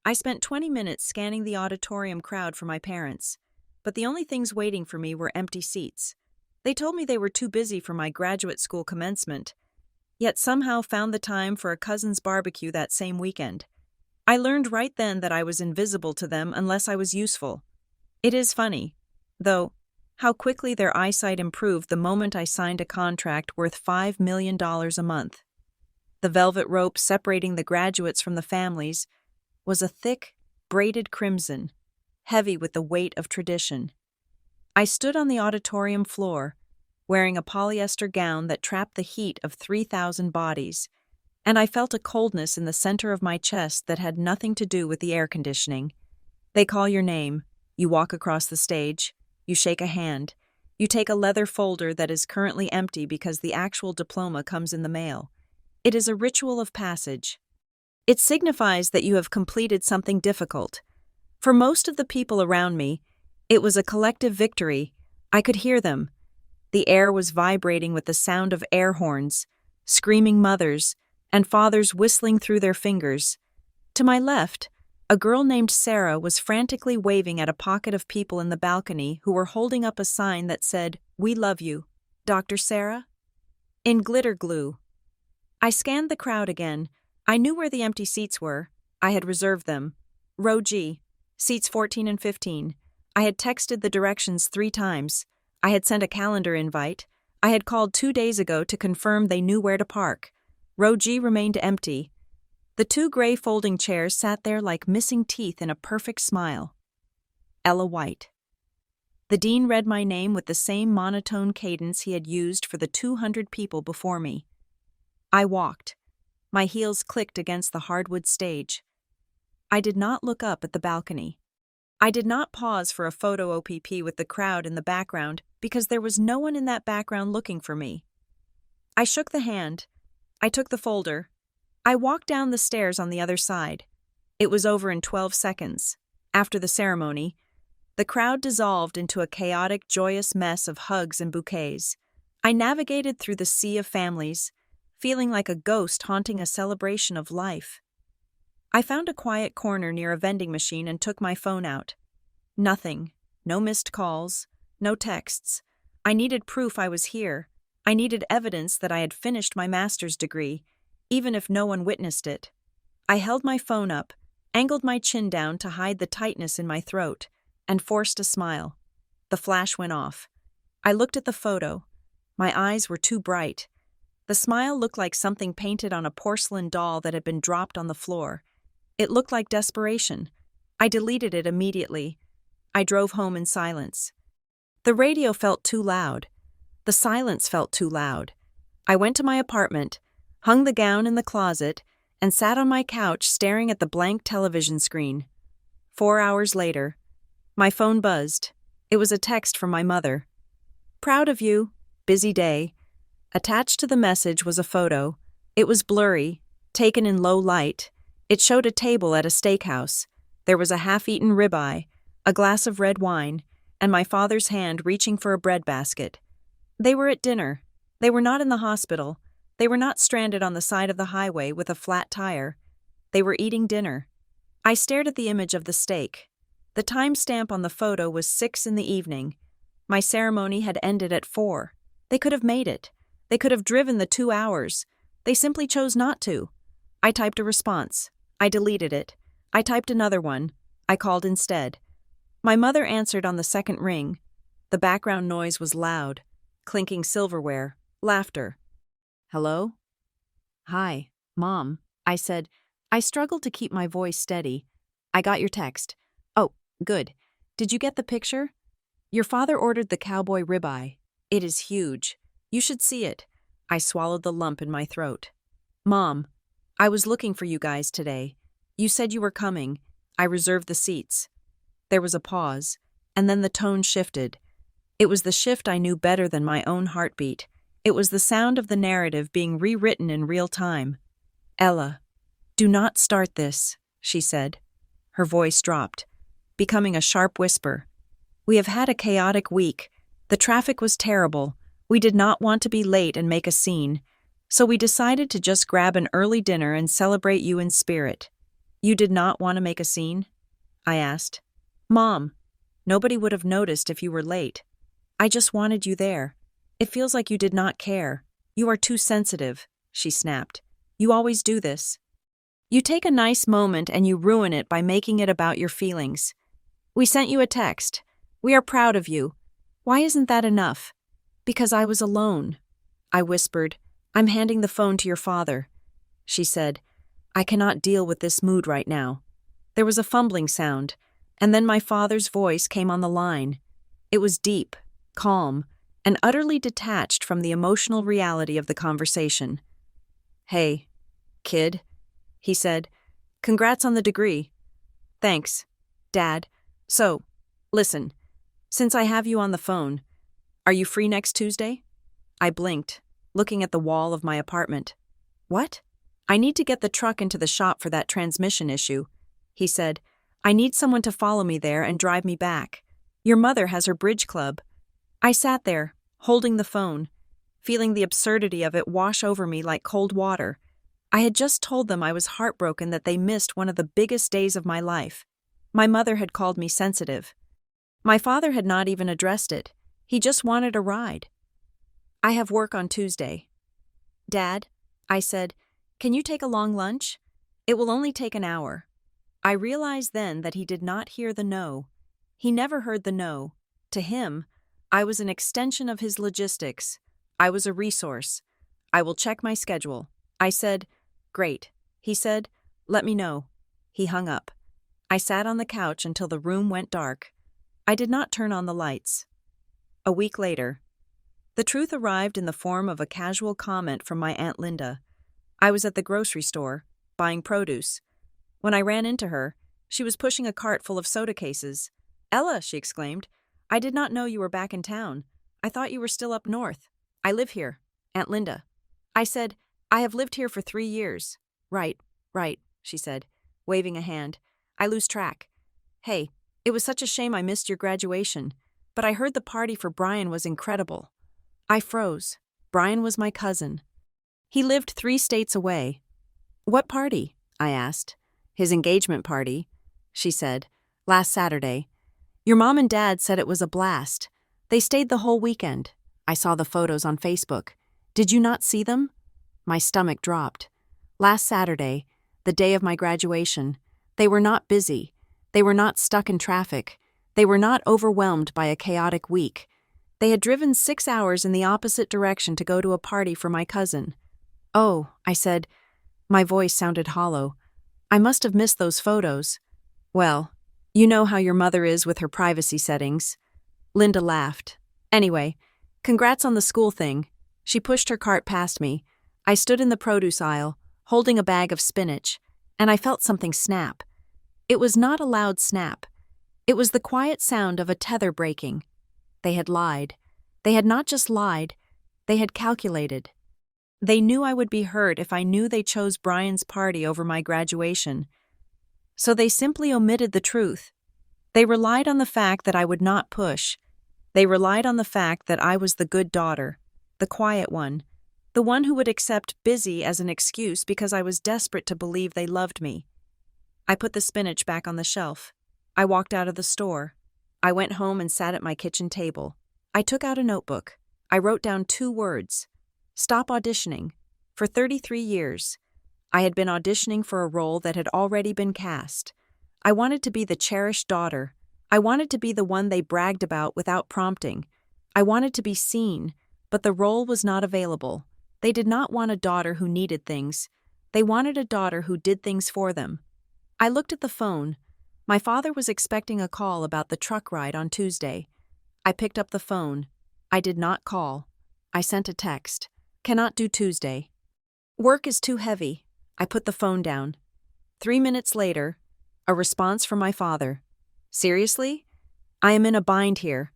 I spent 20 minutes scanning the auditorium crowd for my parents, but the only things waiting for me were empty seats. They told me they were too busy for my graduate school commencement, yet somehow found the time for a cousin's barbecue that same weekend. I learned right then that I was invisible to them unless I was useful. It is funny, though, how quickly their eyesight improved the moment I signed a contract worth $5 million a month. The velvet rope separating the graduates from the families was a thick, braided crimson, heavy with the weight of tradition. I stood on the auditorium floor, wearing a polyester gown that trapped the heat of 3,000 bodies, and I felt a coldness in the center of my chest that had nothing to do with the air conditioning. They call your name, you walk across the stage, you shake a hand, you take a leather folder that is currently empty because the actual diploma comes in the mail. It is a ritual of passage. It signifies that you have completed something difficult. For most of the people around me, it was a collective victory. I could hear them. The air was vibrating with the sound of air horns, screaming mothers, and fathers whistling through their fingers. To my left, a girl named Sarah was frantically waving at a pocket of people in the balcony who were holding up a sign that said, "We love you, Dr. Sarah?" in glitter glue. I scanned the crowd again. I knew where the empty seats were. I had reserved them. Row G, seats 14 and 15. I had texted the directions 3 times. I had sent a calendar invite. I had called 2 days ago to confirm they knew where to park. Row G remained empty. The 2 gray folding chairs sat there like missing teeth in a perfect smile. Ella White. The dean read my name with the same monotone cadence he had used for the 200 people before me. I walked. My heels clicked against the hardwood stage. I did not look up at the balcony. I did not pause for a photo OPP with the crowd in the background because there was no one in that background looking for me. I shook the hand. I took the folder. I walked down the stairs on the other side. It was over in 12 seconds. After the ceremony, the crowd dissolved into a chaotic, joyous mess of hugs and bouquets. I navigated through the sea of families, feeling like a ghost haunting a celebration of life. I found a quiet corner near a vending machine and took my phone out. Nothing. No missed calls. No texts. I needed proof I was here. I needed evidence that I had finished my master's degree, even if no one witnessed it. I held my phone up, angled my chin down to hide the tightness in my throat, and forced a smile. The flash went off. I looked at the photo. My eyes were too bright. The smile looked like something painted on a porcelain doll that had been dropped on the floor. It looked like desperation. I deleted it immediately. I drove home in silence. The radio felt too loud. The silence felt too loud. I went to my apartment, hung the gown in the closet, and sat on my couch staring at the blank television screen. 4 hours later, my phone buzzed. It was a text from my mother. "Proud of you. Busy day." Attached to the message was a photo. It was blurry, taken in low light. It showed a table at a steakhouse. There was a half-eaten ribeye, a glass of red wine, and my father's hand reaching for a bread basket. They were at dinner. They were not in the hospital. They were not stranded on the side of the highway with a flat tire. They were eating dinner. I stared at the image of the steak. The timestamp on the photo was 6 in the evening. My ceremony had ended at 4. They could have made it. They could have driven the 2 hours. They simply chose not to. I typed a response. I deleted it. I typed another one. I called instead. My mother answered on the second ring. The background noise was loud. Clinking silverware. Laughter. "Hello?" "Hi, Mom," I said. I struggled to keep my voice steady. "I got your text." "Oh, good. Did you get the picture? Your father ordered the cowboy ribeye. It is huge. You should see it." I swallowed the lump in my throat. "Mom, I was looking for you guys today. You said you were coming. I reserved the seats." There was a pause, and then the tone shifted. It was the shift I knew better than my own heartbeat. It was the sound of the narrative being rewritten in real time. "Ella, do not start this," she said. Her voice dropped, becoming a sharp whisper. "We have had a chaotic week. The traffic was terrible. We did not want to be late and make a scene, so we decided to just grab an early dinner and celebrate you in spirit. You did not want to make a scene? I asked. Mom, nobody would have noticed if you were late. I just wanted you there. It feels like you did not care. You are too sensitive, she snapped. You always do this. You take a nice moment and you ruin it by making it about your feelings. We sent you a text. We are proud of you. Why isn't that enough? Because I was alone. I whispered, I'm handing the phone to your father. She said, I cannot deal with this mood right now. There was a fumbling sound, and then my father's voice came on the line. It was deep, calm, and utterly detached from the emotional reality of the conversation. Hey, kid, he said. Congrats on the degree. Thanks, Dad. So, listen, since I have you on the phone, are you free next Tuesday? I blinked, looking at the wall of my apartment. What? I need to get the truck into the shop for that transmission issue, he said. I need someone to follow me there and drive me back. Your mother has her bridge club. I sat there, holding the phone, feeling the absurdity of it wash over me like cold water. I had just told them I was heartbroken that they missed one of the biggest days of my life. My mother had called me sensitive. My father had not even addressed it. He just wanted a ride. I have work on Tuesday. Dad, I said, can you take a long lunch? It will only take an hour. I realized then that he did not hear the no. He never heard the no. To him, I was an extension of his logistics. I was a resource. I will check my schedule. I said, great. He said, let me know. He hung up. I sat on the couch until the room went dark. I did not turn on the lights. A week later, the truth arrived in the form of a casual comment from my Aunt Linda. I was at the grocery store, buying produce. When I ran into her, she was pushing a cart full of soda cases. Ella, she exclaimed, I did not know you were back in town. I thought you were still up north. I live here, Aunt Linda. I said, I have lived here for 3 years. Right, she said, waving a hand. I lose track. Hey, it was such a shame I missed your graduation, but I heard the party for Brian was incredible. I froze. Brian was my cousin. He lived 3 states away. What party? I asked. His engagement party, she said, last Saturday. Your mom and dad said it was a blast. They stayed the whole weekend. I saw the photos on Facebook. Did you not see them? My stomach dropped. Last Saturday, the day of my graduation, they were not busy. They were not stuck in traffic. They were not overwhelmed by a chaotic week. They had driven 6 hours in the opposite direction to go to a party for my cousin. Oh, I said. My voice sounded hollow. I must have missed those photos. Well, you know how your mother is with her privacy settings. Linda laughed. Anyway, congrats on the school thing. She pushed her cart past me. I stood in the produce aisle, holding a bag of spinach, and I felt something snap. It was not a loud snap. It was the quiet sound of a tether breaking. They had lied. They had not just lied, they had calculated. They knew I would be hurt if I knew they chose Brian's party over my graduation. So they simply omitted the truth. They relied on the fact that I would not push. They relied on the fact that I was the good daughter, the quiet one, the one who would accept busy as an excuse because I was desperate to believe they loved me. I put the spinach back on the shelf. I walked out of the store. I went home and sat at my kitchen table. I took out a notebook. I wrote down 2 words. Stop auditioning. For 33 years, I had been auditioning for a role that had already been cast. I wanted to be the cherished daughter. I wanted to be the one they bragged about without prompting. I wanted to be seen, but the role was not available. They did not want a daughter who needed things. They wanted a daughter who did things for them. I looked at the phone. My father was expecting a call about the truck ride on Tuesday. I picked up the phone. I did not call. I sent a text. Cannot do Tuesday. Work is too heavy. I put the phone down. 3 minutes later, a response from my father. Seriously? I am in a bind here.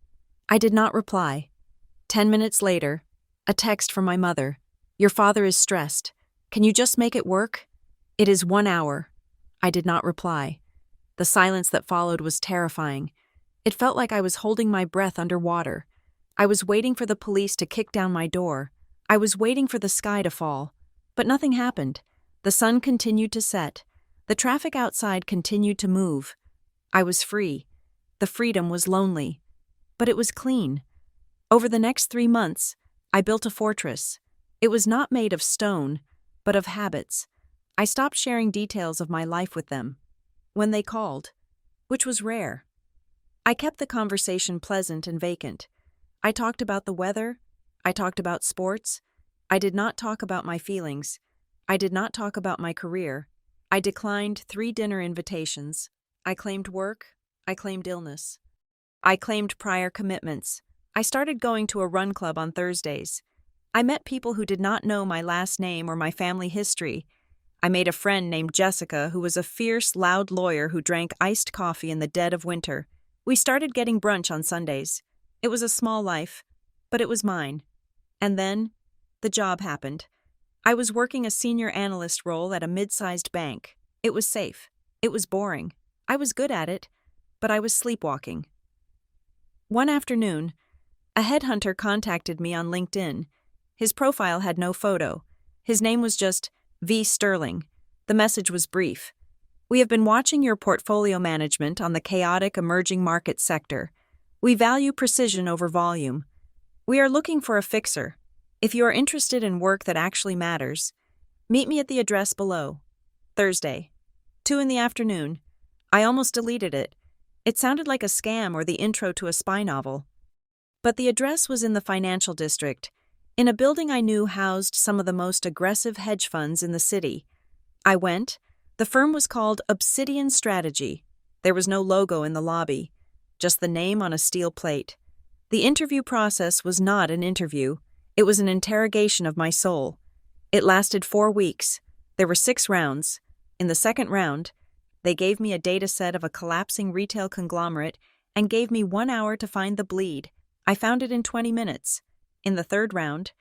I did not reply. 10 minutes later, a text from my mother. Your father is stressed. Can you just make it work? It is 1 hour. I did not reply. The silence that followed was terrifying. It felt like I was holding my breath underwater. I was waiting for the police to kick down my door. I was waiting for the sky to fall. But nothing happened. The sun continued to set. The traffic outside continued to move. I was free. The freedom was lonely. But it was clean. Over the next 3 months, I built a fortress. It was not made of stone, but of habits. I stopped sharing details of my life with them. When they called, which was rare, I kept the conversation pleasant and vacant. I talked about the weather. I talked about sports. I did not talk about my feelings. I did not talk about my career. I declined 3 dinner invitations. I claimed work. I claimed illness. I claimed prior commitments. I started going to a run club on Thursdays. I met people who did not know my last name or my family history. I made a friend named Jessica who was a fierce, loud lawyer who drank iced coffee in the dead of winter. We started getting brunch on Sundays. It was a small life, but it was mine. And then, the job happened. I was working a senior analyst role at a mid-sized bank. It was safe. It was boring. I was good at it, but I was sleepwalking. One afternoon, a headhunter contacted me on LinkedIn. His profile had no photo. His name was just V. Sterling. The message was brief. We have been watching your portfolio management on the chaotic emerging market sector. We value precision over volume. We are looking for a fixer. If you are interested in work that actually matters, meet me at the address below. Thursday, 2 p.m. I almost deleted it. It sounded like a scam or the intro to a spy novel. But the address was in the financial district, in a building I knew housed some of the most aggressive hedge funds in the city. I went. The firm was called Obsidian Strategy. There was no logo in the lobby, just the name on a steel plate. The interview process was not an interview. It was an interrogation of my soul. It lasted 4 weeks. There were 6 rounds. In the second round, they gave me a data set of a collapsing retail conglomerate and gave me 1 hour to find the bleed. I found it in 20 minutes. In the third round,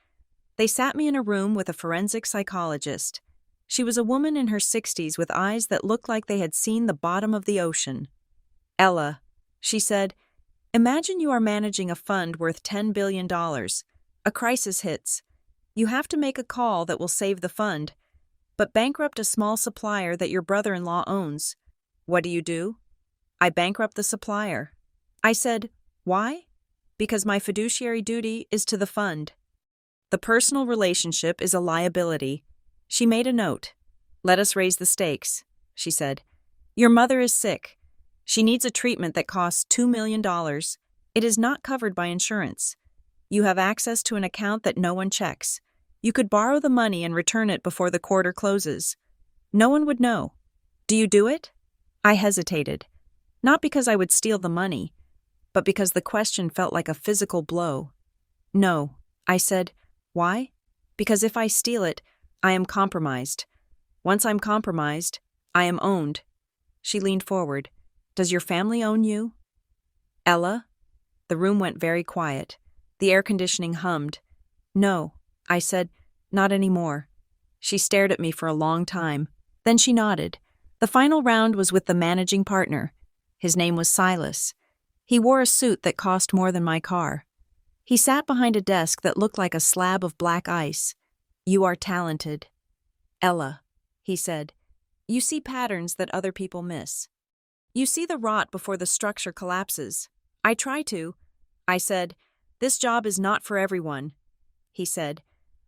they sat me in a room with a forensic psychologist. She was a woman in her 60s with eyes that looked like they had seen the bottom of the ocean. Ella, she said, imagine you are managing a fund worth $10 billion. A crisis hits. You have to make a call that will save the fund, but bankrupt a small supplier that your brother-in-law owns. What do? I bankrupt the supplier. I said, why? Because my fiduciary duty is to the fund. The personal relationship is a liability. She made a note. Let us raise the stakes, she said. Your mother is sick. She needs a treatment that costs $2 million. It is not covered by insurance. You have access to an account that no one checks. You could borrow the money and return it before the quarter closes. No one would know. Do you do it? I hesitated. Not because I would steal the money, but because the question felt like a physical blow. No, I said. Why? Because if I steal it, I am compromised. Once I'm compromised, I am owned. She leaned forward. Does your family own you? Ella? The room went very quiet. The air conditioning hummed. No, I said, not anymore. She stared at me for a long time. Then she nodded. The final round was with the managing partner. His name was Silas. He wore a suit that cost more than my car. He sat behind a desk that looked like a slab of black ice. You are talented. Ella, he said, you see patterns that other people miss. You see the rot before the structure collapses. I try to. I said, this job is not for everyone. He said,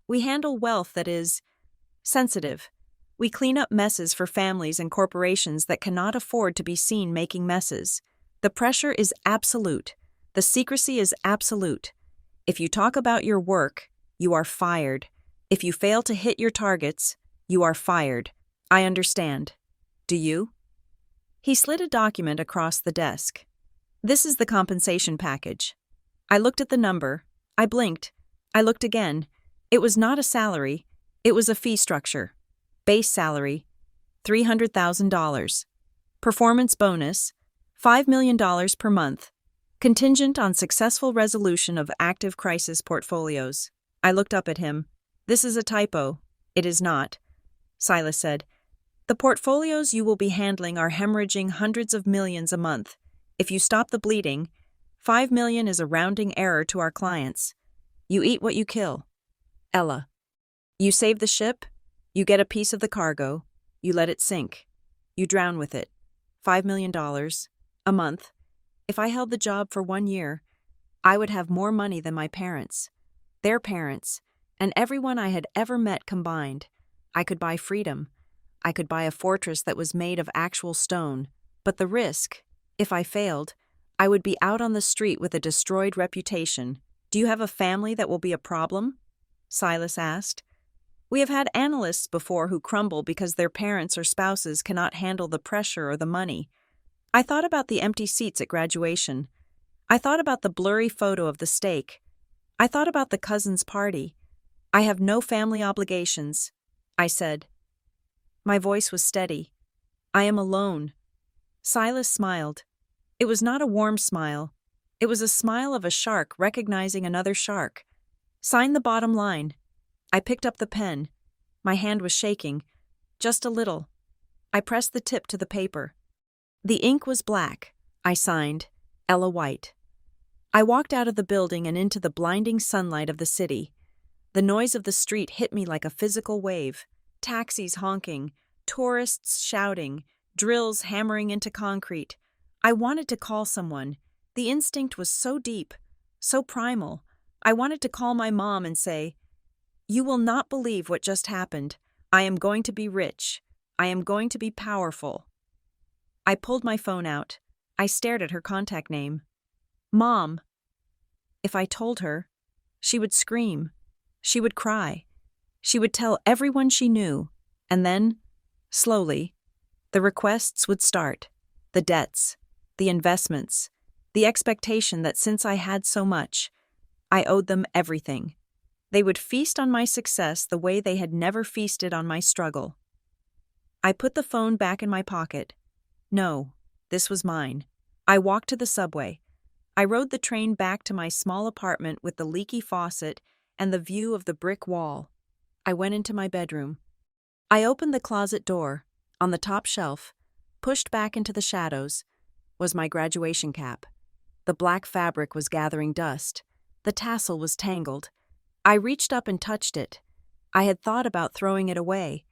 we handle wealth that is sensitive. We clean up messes for families and corporations that cannot afford to be seen making messes. The pressure is absolute. The secrecy is absolute. If you talk about your work, you are fired. If you fail to hit your targets, you are fired. I understand. Do you? He slid a document across the desk. This is the compensation package. I looked at the number. I blinked. I looked again. It was not a salary. It was a fee structure. Base salary, $300,000. Performance bonus, $5 million per month. Contingent on successful resolution of active crisis portfolios. I looked up at him. This is a typo. It is not. Silas said, the portfolios you will be handling are hemorrhaging hundreds of millions a month. If you stop the bleeding, $5 million is a rounding error to our clients. You eat what you kill. Ella. You save the ship, you get a piece of the cargo, you let it sink. You drown with it. $5 million. A month. If I held the job for 1 year, I would have more money than my parents, their parents, and everyone I had ever met combined. I could buy freedom. I could buy a fortress that was made of actual stone. But the risk, if I failed, I would be out on the street with a destroyed reputation. Do you have a family that will be a problem? Silas asked. We have had analysts before who crumble because their parents or spouses cannot handle the pressure or the money. I thought about the empty seats at graduation. I thought about the blurry photo of the steak. I thought about the cousin's party. I have no family obligations, I said. My voice was steady. I am alone. Silas smiled. It was not a warm smile. It was a smile of a shark recognizing another shark. Sign the bottom line. I picked up the pen. My hand was shaking. Just a little. I pressed the tip to the paper. The ink was black. I signed, Ella White. I walked out of the building and into the blinding sunlight of the city. The noise of the street hit me like a physical wave. Taxis honking, tourists shouting, drills hammering into concrete. I wanted to call someone. The instinct was so deep, so primal. I wanted to call my mom and say, "You will not believe what just happened. I am going to be rich. I am going to be powerful." I pulled my phone out. I stared at her contact name. Mom. If I told her, she would scream. She would cry. She would tell everyone she knew. And then, slowly, the requests would start. The debts, the investments, the expectation that since I had so much, I owed them everything. They would feast on my success the way they had never feasted on my struggle. I put the phone back in my pocket. No, this was mine. I walked to the subway. I rode the train back to my small apartment with the leaky faucet and the view of the brick wall. I went into my bedroom. I opened the closet door. On the top shelf, pushed back into the shadows, was my graduation cap. The black fabric was gathering dust. The tassel was tangled. I reached up and touched it. I had thought about throwing it away.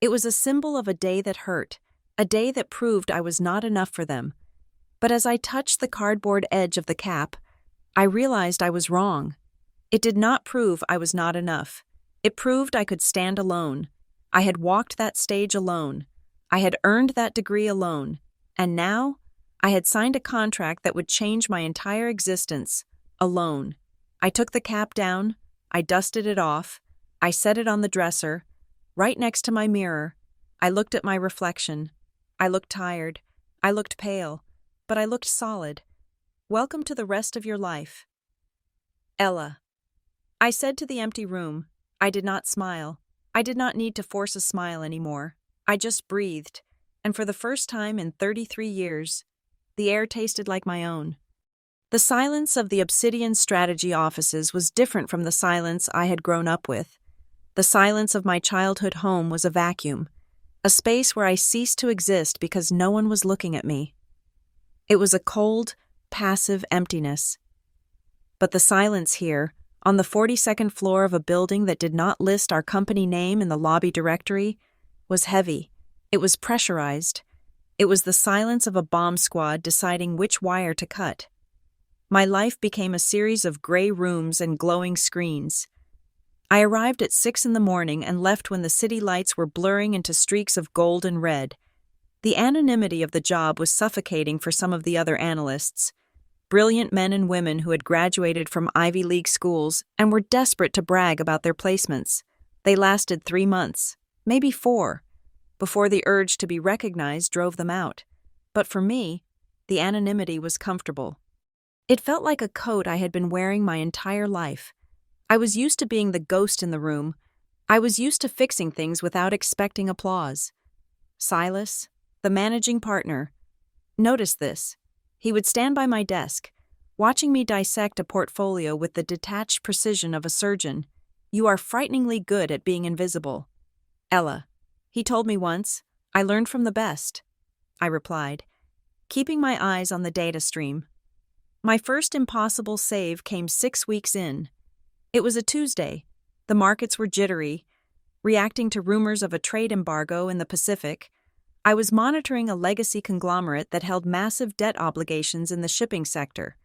It was a symbol of a day that hurt, a day that proved I was not enough for them. But as I touched the cardboard edge of the cap, I realized I was wrong. It did not prove I was not enough. It proved I could stand alone. I had walked that stage alone. I had earned that degree alone. And now, I had signed a contract that would change my entire existence, alone. I took the cap down. I dusted it off. I set it on the dresser, right next to my mirror. I looked at my reflection. I looked tired. I looked pale. But I looked solid. Welcome to the rest of your life. Ella. I said to the empty room. I did not smile. I did not need to force a smile anymore. I just breathed, and for the first time in 33 years, the air tasted like my own. The silence of the Obsidian strategy offices was different from the silence I had grown up with. The silence of my childhood home was a vacuum, a space where I ceased to exist because no one was looking at me. It was a cold, passive emptiness. But the silence here, on the 42nd floor of a building that did not list our company name in the lobby directory, was heavy. It was pressurized. It was the silence of a bomb squad deciding which wire to cut. My life became a series of gray rooms and glowing screens. I arrived at 6 in the morning and left when the city lights were blurring into streaks of gold and red. The anonymity of the job was suffocating for some of the other analysts, brilliant men and women who had graduated from Ivy League schools and were desperate to brag about their placements. They lasted 3 months, maybe 4, before the urge to be recognized drove them out. But for me, the anonymity was comfortable. It felt like a coat I had been wearing my entire life. I was used to being the ghost in the room. I was used to fixing things without expecting applause. Silas, the managing partner, noticed this. He would stand by my desk, watching me dissect a portfolio with the detached precision of a surgeon. "You are frighteningly good at being invisible." "Ella," he told me once, "I learned from the best," I replied, keeping my eyes on the data stream. My first impossible save came 6 weeks in. It was a Tuesday. The markets were jittery, reacting to rumors of a trade embargo in the Pacific. I was monitoring a legacy conglomerate that held massive debt obligations in the shipping sector.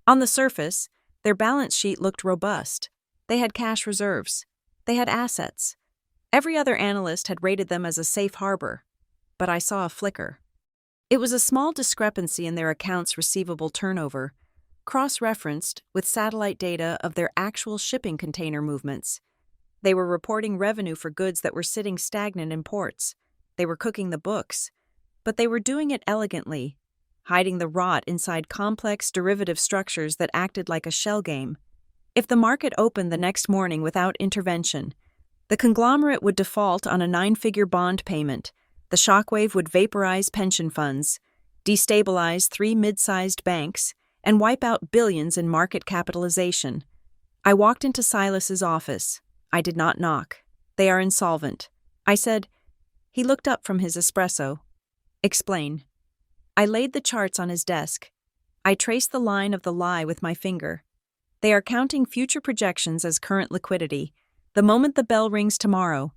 On the surface, their balance sheet looked robust. They had cash reserves. They had assets. Every other analyst had rated them as a safe harbor. But I saw a flicker. It was a small discrepancy in their accounts receivable turnover, cross-referenced with satellite data of their actual shipping container movements. They were reporting revenue for goods that were sitting stagnant in ports. They were cooking the books, but they were doing it elegantly, hiding the rot inside complex derivative structures that acted like a shell game. If the market opened the next morning without intervention, the conglomerate would default on a 9-figure bond payment, the shockwave would vaporize pension funds, destabilize 3 mid-sized banks, and wipe out billions in market capitalization. I walked into Silas's office. I did not knock. "They are insolvent," I said. He looked up from his espresso. "Explain." I laid the charts on his desk. I traced the line of the lie with my finger. "They are counting future projections as current liquidity. The moment the bell rings tomorrow,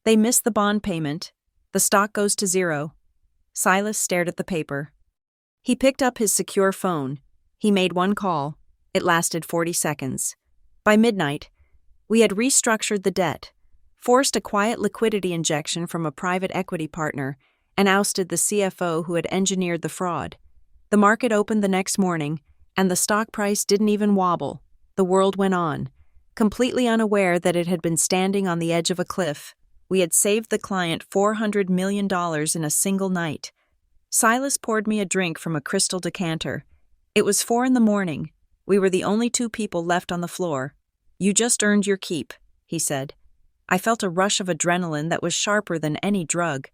they miss the bond payment. The stock goes to zero." Silas stared at the paper. He picked up his secure phone. He made one call. It lasted 40 seconds. By midnight, we had restructured the debt, forced a quiet liquidity injection from a private equity partner, and ousted the CFO who had engineered the fraud. The market opened the next morning, and the stock price didn't even wobble. The world went on, completely unaware that it had been standing on the edge of a cliff. We had saved the client $400 million in a single night. Silas poured me a drink from a crystal decanter. It was 4 a.m. We were the only 2 people left on the floor. "You just earned your keep," he said. I felt a rush of adrenaline that was sharper than any drug.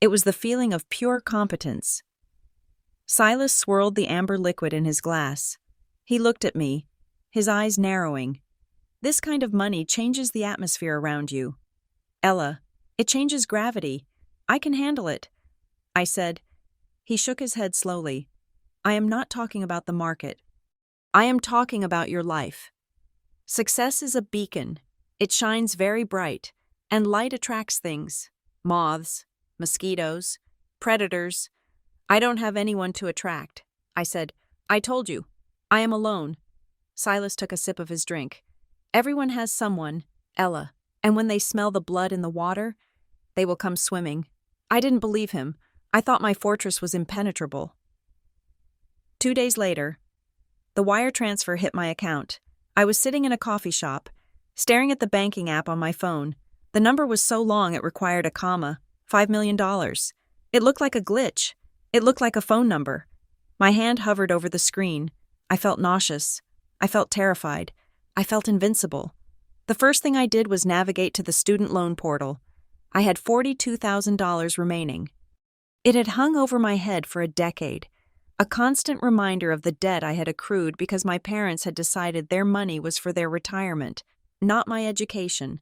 It was the feeling of pure competence. Silas swirled the amber liquid in his glass. He looked at me, his eyes narrowing. "This kind of money changes the atmosphere around you. Ella, it changes gravity. I can handle it," I said. He shook his head slowly. "I am not talking about the market. I am talking about your life. Success is a beacon. It shines very bright, and light attracts things. Moths, mosquitoes, predators. I don't have anyone to attract," I said. "I told you. I am alone." Silas took a sip of his drink. "Everyone has someone, Ella, and when they smell the blood in the water, they will come swimming." I didn't believe him. I thought my fortress was impenetrable. 2 days later, the wire transfer hit my account. I was sitting in a coffee shop, staring at the banking app on my phone. The number was so long it required a comma. $5 million. It looked like a glitch. It looked like a phone number. My hand hovered over the screen. I felt nauseous. I felt terrified. I felt invincible. The first thing I did was navigate to the student loan portal. I had $42,000 remaining. It had hung over my head for a decade, a constant reminder of the debt I had accrued because my parents had decided their money was for their retirement, not my education.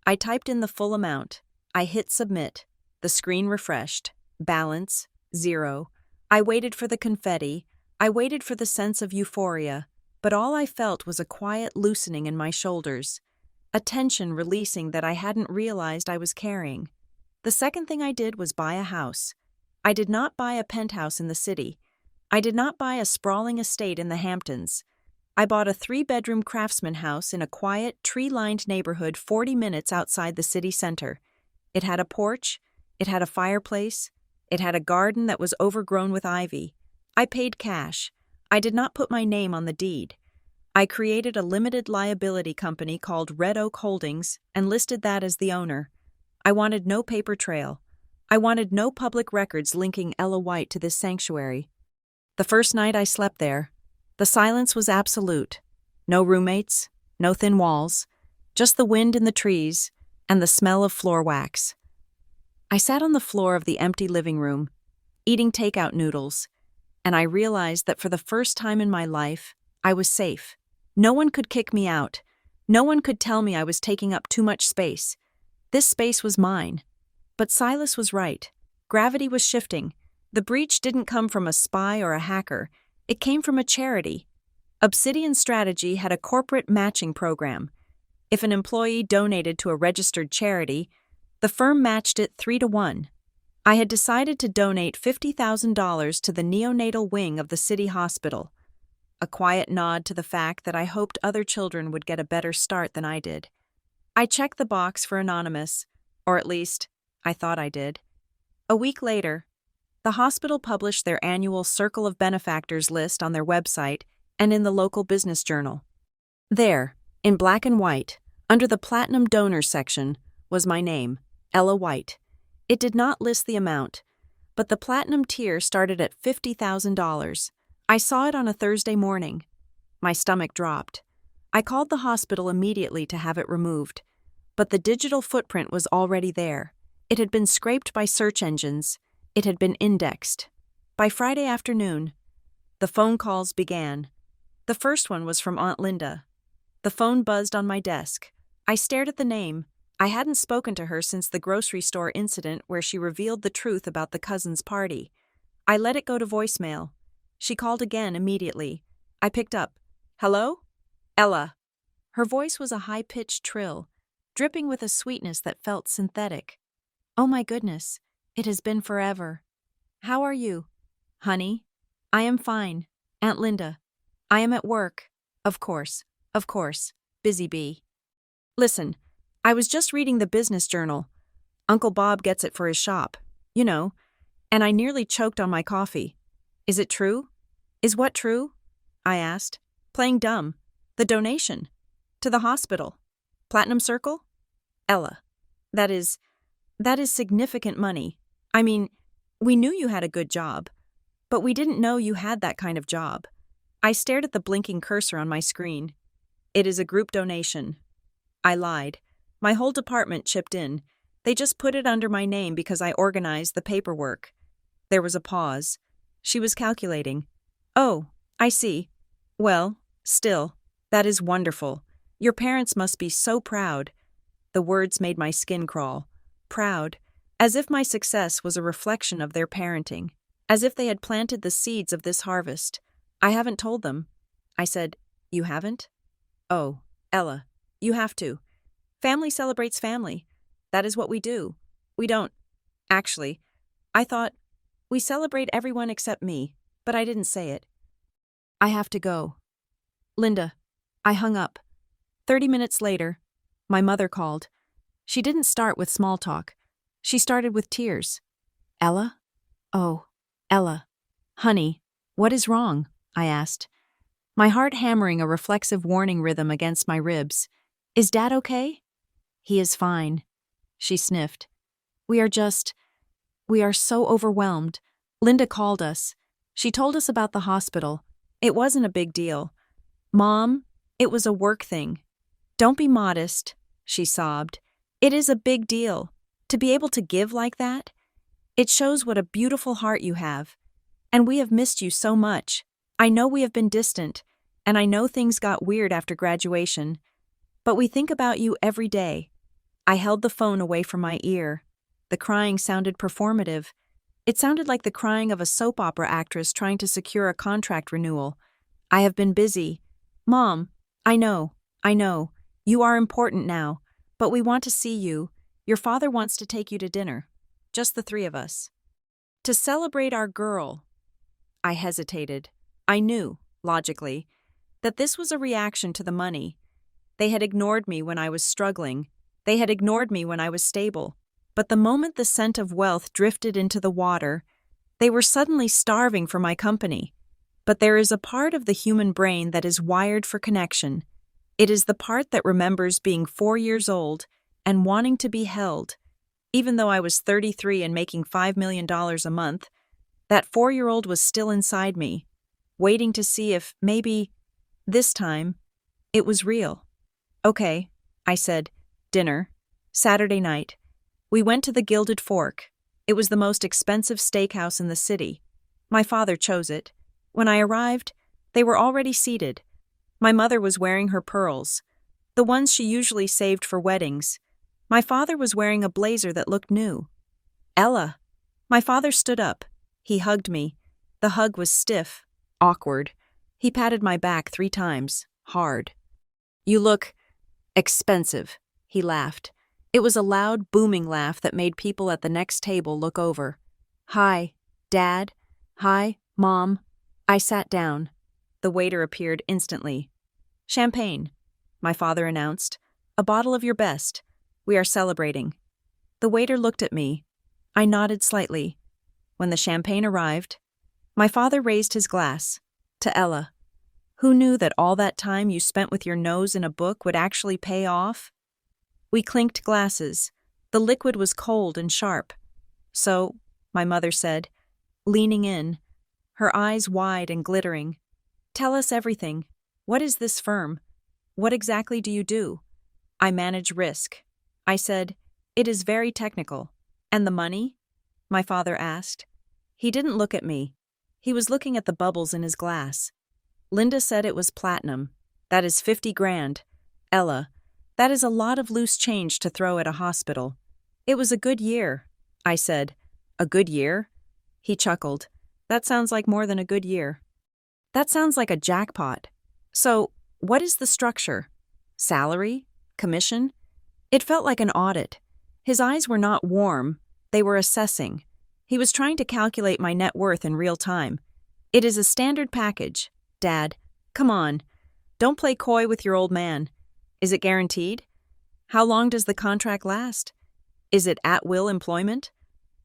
I typed in the full amount. I hit submit. The screen refreshed. Balance, 0. I waited for the confetti. I waited for the sense of euphoria, but all I felt was a quiet loosening in my shoulders, a tension releasing that I hadn't realized I was carrying. The second thing I did was buy a house. I did not buy a penthouse in the city. I did not buy a sprawling estate in the Hamptons. I bought a 3-bedroom craftsman house in a quiet, tree-lined neighborhood 40 minutes outside the city center. It had a porch. It had a fireplace. It had a garden that was overgrown with ivy. I paid cash. I did not put my name on the deed. I created a limited liability company called Red Oak Holdings and listed that as the owner. I wanted no paper trail. I wanted no public records linking Ella White to this sanctuary. The first night I slept there, the silence was absolute. No roommates, no thin walls, just the wind in the trees and the smell of floor wax. I sat on the floor of the empty living room, eating takeout noodles, and I realized that for the first time in my life, I was safe. No one could kick me out. No one could tell me I was taking up too much space. This space was mine. But Silas was right. Gravity was shifting. The breach didn't come from a spy or a hacker. It came from a charity. Obsidian Strategy had a corporate matching program. If an employee donated to a registered charity, the firm matched it 3-1. I had decided to donate $50,000 to the neonatal wing of the city hospital, a quiet nod to the fact that I hoped other children would get a better start than I did. I checked the box for anonymous, or at least, I thought I did. A week later, the hospital published their annual Circle of Benefactors list on their website and in the local business journal. There, in black and white, under the Platinum Donors section, was my name, Ella White. It did not list the amount, but the Platinum tier started at $50,000. I saw it on a Thursday morning. My stomach dropped. I called the hospital immediately to have it removed, but the digital footprint was already there. It had been scraped by search engines. It had been indexed. By Friday afternoon, the phone calls began. The first one was from Aunt Linda. The phone buzzed on my desk. I stared at the name. I hadn't spoken to her since the grocery store incident where she revealed the truth about the cousin's party. I let it go to voicemail. She called again immediately. I picked up. "Hello? Ella." Her voice was a high-pitched trill, dripping with a sweetness that felt synthetic. "Oh my goodness, it has been forever. How are you?" "Honey, I am fine. Aunt Linda, I am at work. Of course, busy bee. Listen, I was just reading the business journal. Uncle Bob gets it for his shop, you know, and I nearly choked on my coffee. Is it true?" "Is what true?" I asked, playing dumb. "The donation. To the hospital. Platinum Circle?" "Ella, that is significant money. I mean, we knew you had a good job, but we didn't know you had that kind of job." I stared at the blinking cursor on my screen. "It is a group donation." I lied. My whole department chipped in. They just put it under my name because I organized the paperwork. There was a pause. She was calculating. "Oh, I see. Well, still, that is wonderful. Your parents must be so proud." The words made my skin crawl. Proud, as if my success was a reflection of their parenting, as if they had planted the seeds of this harvest. "I haven't told them." I said, "You haven't?" "Oh, Ella, you have to. Family celebrates family. That is what we do. We don't. Actually, I thought, we celebrate everyone except me, but I didn't say it. I have to go." "Linda." I hung up. 30 minutes later, my mother called. She didn't start with small talk. She started with tears. "Ella?" "Oh, Ella. Honey, what is wrong?" I asked, my heart hammering a reflexive warning rhythm against my ribs. "Is Dad okay?" "He is fine." She sniffed. We are so overwhelmed. Linda called us. She told us about the hospital. It wasn't a big deal. "Mom, it was a work thing." "Don't be modest," she sobbed. "It is a big deal. To be able to give like that, it shows what a beautiful heart you have. And we have missed you so much. I know we have been distant, and I know things got weird after graduation, but we think about you every day." I held the phone away from my ear. The crying sounded performative. It sounded like the crying of a soap opera actress trying to secure a contract renewal. "I have been busy. Mom, I know. You are important now, but we want to see you. Your father wants to take you to dinner. Just the three of us. To celebrate our girl." I hesitated. I knew, logically, that this was a reaction to the money. They had ignored me when I was struggling. They had ignored me when I was stable. But the moment the scent of wealth drifted into the water, they were suddenly starving for my company. But there is a part of the human brain that is wired for connection. It is the part that remembers being 4 years old and wanting to be held. Even though I was 33 and making $5 million a month, that 4-year-old was still inside me, waiting to see if, maybe, this time, it was real. "Okay," I said. "Dinner. Saturday night. We went to the Gilded Fork. It was the most expensive steakhouse in the city. My father chose it. When I arrived, they were already seated. My mother was wearing her pearls, the ones she usually saved for weddings. My father was wearing a blazer that looked new. "Ella." My father stood up. He hugged me. The hug was stiff, awkward. He patted my back 3 times, hard. "You look expensive," he laughed. It was a loud, booming laugh that made people at the next table look over. "Hi, Dad. Hi, Mom." I sat down. The waiter appeared instantly. "Champagne," my father announced. "A bottle of your best. We are celebrating." The waiter looked at me. I nodded slightly. When the champagne arrived, my father raised his glass. "To Ella. Who knew that all that time you spent with your nose in a book would actually pay off?" We clinked glasses. The liquid was cold and sharp. "So," my mother said, leaning in, her eyes wide and glittering, "tell us everything. What is this firm? What exactly do you do?" "I manage risk." I said, "It is very technical." "And the money?" my father asked. He didn't look at me. He was looking at the bubbles in his glass. "Linda said it was platinum. That is 50 grand. Ella, that is a lot of loose change to throw at a hospital." "It was a good year," I said. "A good year?" He chuckled. "That sounds like more than a good year. That sounds like a jackpot. So, what is the structure? Salary? Commission?" It felt like an audit. His eyes were not warm, they were assessing. He was trying to calculate my net worth in real time. "It is a standard package, Dad. Come on. Don't play coy with your old man. Is it guaranteed? How long does the contract last? Is it at-will employment?"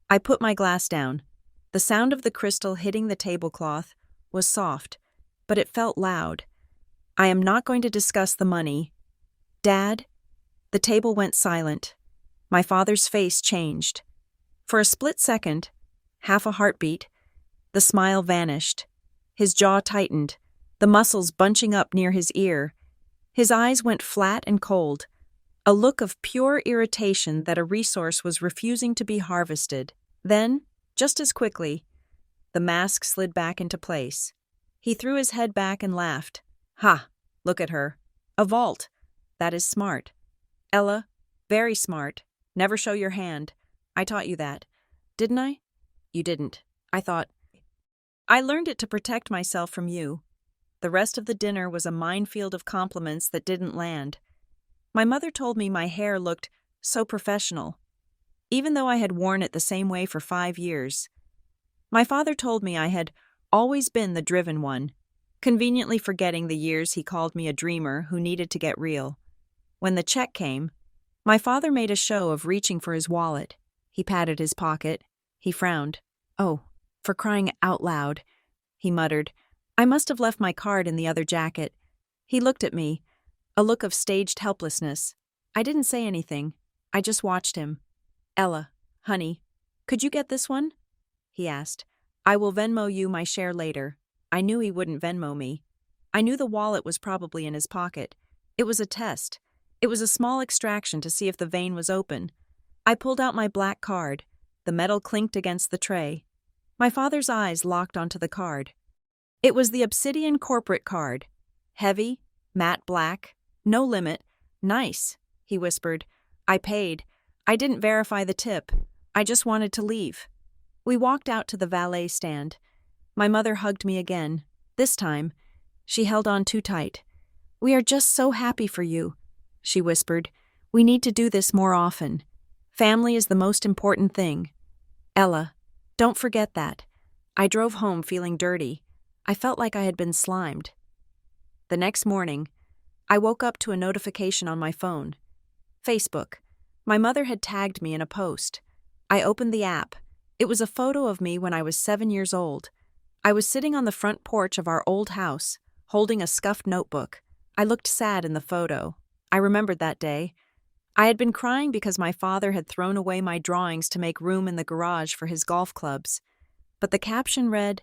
I put my glass down. The sound of the crystal hitting the tablecloth was soft, but it felt loud. "I am not going to discuss the money. Dad?" The table went silent. My father's face changed. For a split second, half a heartbeat, the smile vanished. His jaw tightened, the muscles bunching up near his ear. His eyes went flat and cold, a look of pure irritation that a resource was refusing to be harvested. Then, just as quickly, the mask slid back into place. He threw his head back and laughed. "Ha, look at her. A vault. That is smart. Ella, very smart. Never show your hand. I taught you that. Didn't I?" "You didn't. I thought." "I learned it to protect myself from you." The rest of the dinner was a minefield of compliments that didn't land. My mother told me my hair looked so professional, even though I had worn it the same way for 5 years. My father told me I had always been the driven one, conveniently forgetting the years he called me a dreamer who needed to get real. When the check came, my father made a show of reaching for his wallet. He patted his pocket. He frowned. "Oh, for crying out loud," he muttered. "I must have left my card in the other jacket." He looked at me, a look of staged helplessness. I didn't say anything. I just watched him. "Ella, honey, could you get this one?" he asked. "I will Venmo you my share later." I knew he wouldn't Venmo me. I knew the wallet was probably in his pocket. It was a test. It was a small extraction to see if the vein was open. I pulled out my black card. The metal clinked against the tray. My father's eyes locked onto the card. It was the Obsidian corporate card. Heavy, matte black, no limit. "Nice," he whispered. I paid. I didn't verify the tip. I just wanted to leave. We walked out to the valet stand. My mother hugged me again. This time, she held on too tight. "We are just so happy for you," she whispered. "We need to do this more often. Family is the most important thing. Ella, don't forget that." I drove home feeling dirty. I felt like I had been slimed. The next morning, I woke up to a notification on my phone. Facebook. My mother had tagged me in a post. I opened the app. It was a photo of me when I was 7 years old. I was sitting on the front porch of our old house, holding a scuffed notebook. I looked sad in the photo. I remembered that day. I had been crying because my father had thrown away my drawings to make room in the garage for his golf clubs. But the caption read,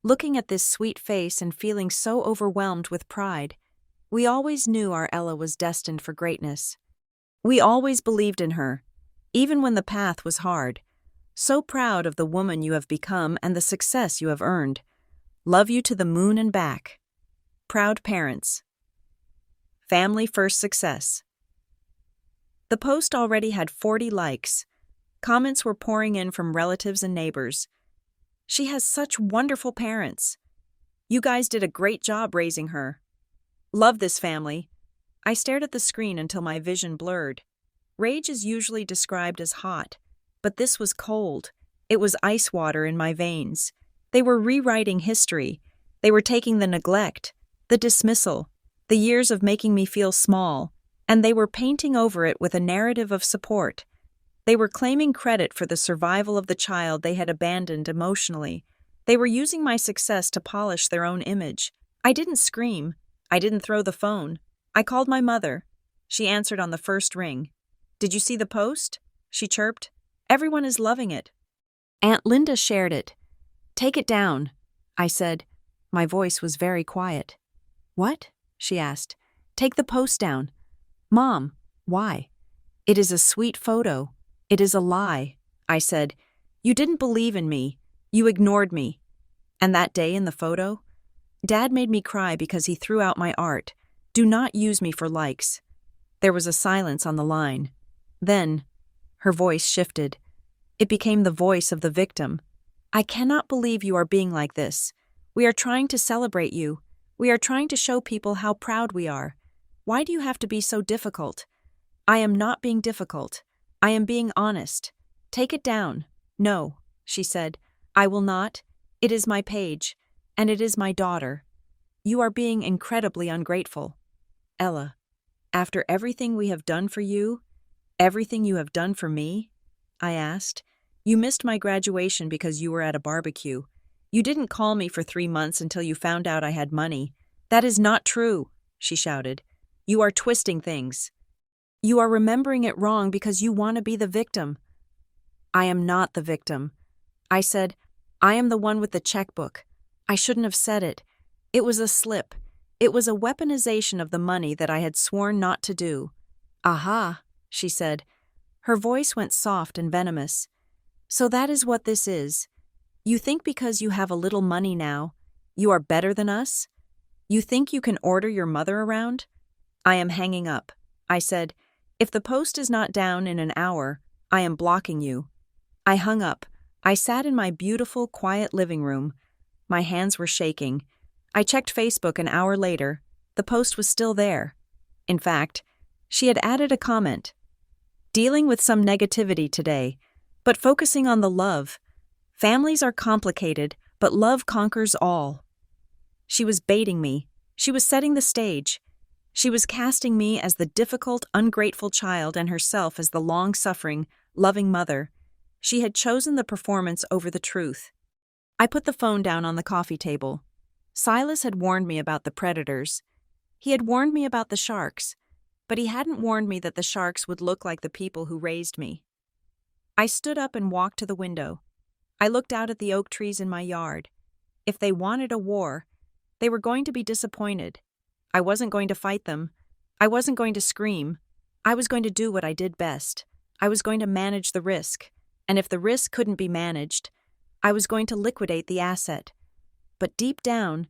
"Looking at this sweet face and feeling so overwhelmed with pride, we always knew our Ella was destined for greatness. We always believed in her, even when the path was hard. So proud of the woman you have become and the success you have earned. Love you to the moon and back. Proud parents." Family first success. The post already had 40 likes. Comments were pouring in from relatives and neighbors. "She has such wonderful parents. You guys did a great job raising her. Love this family." I stared at the screen until my vision blurred. Rage is usually described as hot, but this was cold. It was ice water in my veins. They were rewriting history. They were taking the neglect, the dismissal, the years of making me feel small, and they were painting over it with a narrative of support. They were claiming credit for the survival of the child they had abandoned emotionally. They were using my success to polish their own image. I didn't scream. I didn't throw the phone. I called my mother. She answered on the first ring. "Did you see the post?" she chirped. "Everyone is loving it." Aunt Linda shared it. "Take it down," I said. My voice was very quiet. "What?" she asked. "Take the post down." "Mom, why?" "It is a sweet photo. It is a lie," I said. "You didn't believe in me. You ignored me." And that day in the photo, Dad made me cry because he threw out my art. "Do not use me for likes." There was a silence on the line. Then, her voice shifted. It became the voice of the victim. "I cannot believe you are being like this. We are trying to celebrate you. We are trying to show people how proud we are. Why do you have to be so difficult?" "I am not being difficult. I am being honest. Take it down." "No," she said. "I will not. It is my page, and it is my daughter. You are being incredibly ungrateful." "Ella, after everything we have done for you, everything you have done for me?" I asked. "You missed my graduation because you were at a barbecue. You didn't call me for 3 months until you found out I had money." "That is not true," she shouted. "You are twisting things. You are remembering it wrong because you want to be the victim." "I am not the victim." I said, "I am the one with the checkbook." I shouldn't have said it. It was a slip. It was a weaponization of the money that I had sworn not to do. "Aha," she said. Her voice went soft and venomous. "So that is what this is. You think because you have a little money now, you are better than us? You think you can order your mother around?" "I am hanging up," I said. "If the post is not down in an hour, I am blocking you." I hung up. I sat in my beautiful, quiet living room. My hands were shaking. I checked Facebook an hour later. The post was still there. In fact, she had added a comment. "Dealing with some negativity today, but focusing on the love. Families are complicated, but love conquers all." She was baiting me. She was setting the stage. She was casting me as the difficult, ungrateful child and herself as the long-suffering, loving mother. She had chosen the performance over the truth. I put the phone down on the coffee table. Silas had warned me about the predators. He had warned me about the sharks, but he hadn't warned me that the sharks would look like the people who raised me. I stood up and walked to the window. I looked out at the oak trees in my yard. If they wanted a war, they were going to be disappointed. I wasn't going to fight them. I wasn't going to scream. I was going to do what I did best. I was going to manage the risk. And if the risk couldn't be managed, I was going to liquidate the asset. But deep down,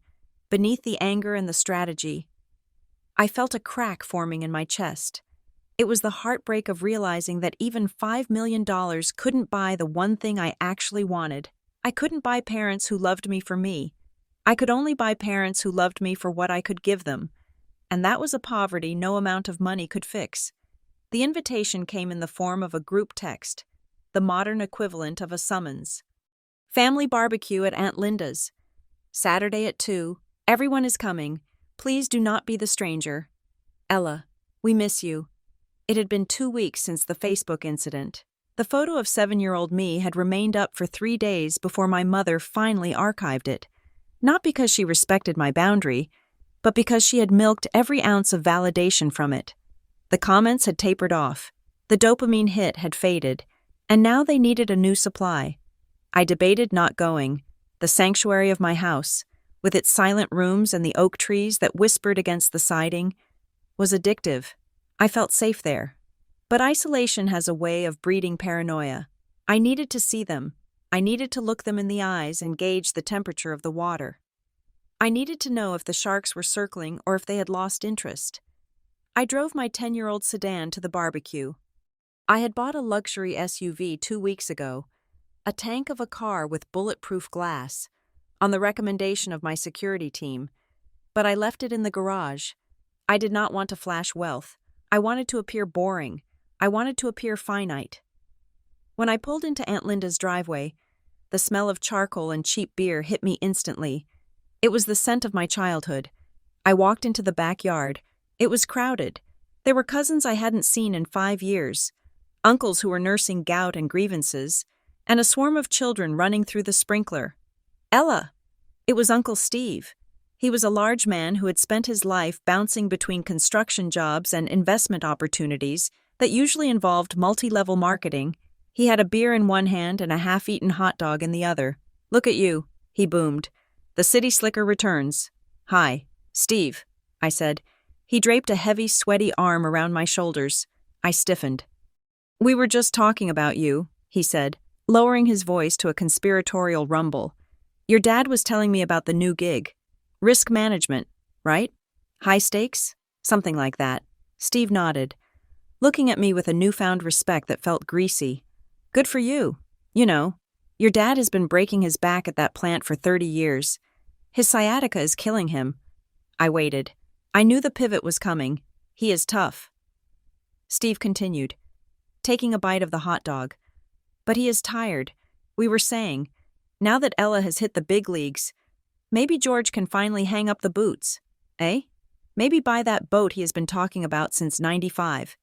beneath the anger and the strategy, I felt a crack forming in my chest. It was the heartbreak of realizing that even $5 million couldn't buy the one thing I actually wanted. I couldn't buy parents who loved me for me. I could only buy parents who loved me for what I could give them. And that was a poverty no amount of money could fix. The invitation came in the form of a group text, the modern equivalent of a summons. "Family barbecue at Aunt Linda's. Saturday at 2. Everyone is coming. Please do not be the stranger. Ella, we miss you." It had been 2 weeks since the Facebook incident. The photo of 7-year-old me had remained up for 3 days before my mother finally archived it. Not because she respected my boundary, but because she had milked every ounce of validation from it. The comments had tapered off. The dopamine hit had faded, and now they needed a new supply. I debated not going. The sanctuary of my house, with its silent rooms and the oak trees that whispered against the siding, was addictive. I felt safe there. But isolation has a way of breeding paranoia. I needed to see them. I needed to look them in the eyes and gauge the temperature of the water. I needed to know if the sharks were circling or if they had lost interest. I drove my 10-year-old sedan to the barbecue. I had bought a luxury SUV 2 weeks ago, a tank of a car with bulletproof glass, on the recommendation of my security team, but I left it in the garage. I did not want to flash wealth. I wanted to appear boring. I wanted to appear finite. When I pulled into Aunt Linda's driveway, the smell of charcoal and cheap beer hit me instantly. It was the scent of my childhood. I walked into the backyard. It was crowded. There were cousins I hadn't seen in 5 years, uncles who were nursing gout and grievances, and a swarm of children running through the sprinkler. Ella! It was Uncle Steve. He was a large man who had spent his life bouncing between construction jobs and investment opportunities that usually involved multi-level marketing. He had a beer in one hand and a half-eaten hot dog in the other. "Look at you," he boomed. "The city slicker returns." "Hi, Steve," I said. He draped a heavy, sweaty arm around my shoulders. I stiffened. "We were just talking about you," he said, lowering his voice to a conspiratorial rumble. "Your dad was telling me about the new gig. Risk management, right? High stakes? Something like that." Steve nodded, looking at me with a newfound respect that felt greasy. "Good for you. You know, your dad has been breaking his back at that plant for 30 years. His sciatica is killing him." I waited. I knew the pivot was coming. He is tough. Steve continued, taking a bite of the hot dog. "But he is tired. We were saying, now that Ella has hit the big leagues, maybe George can finally hang up the boots. Eh? Maybe buy that boat he has been talking about since '95.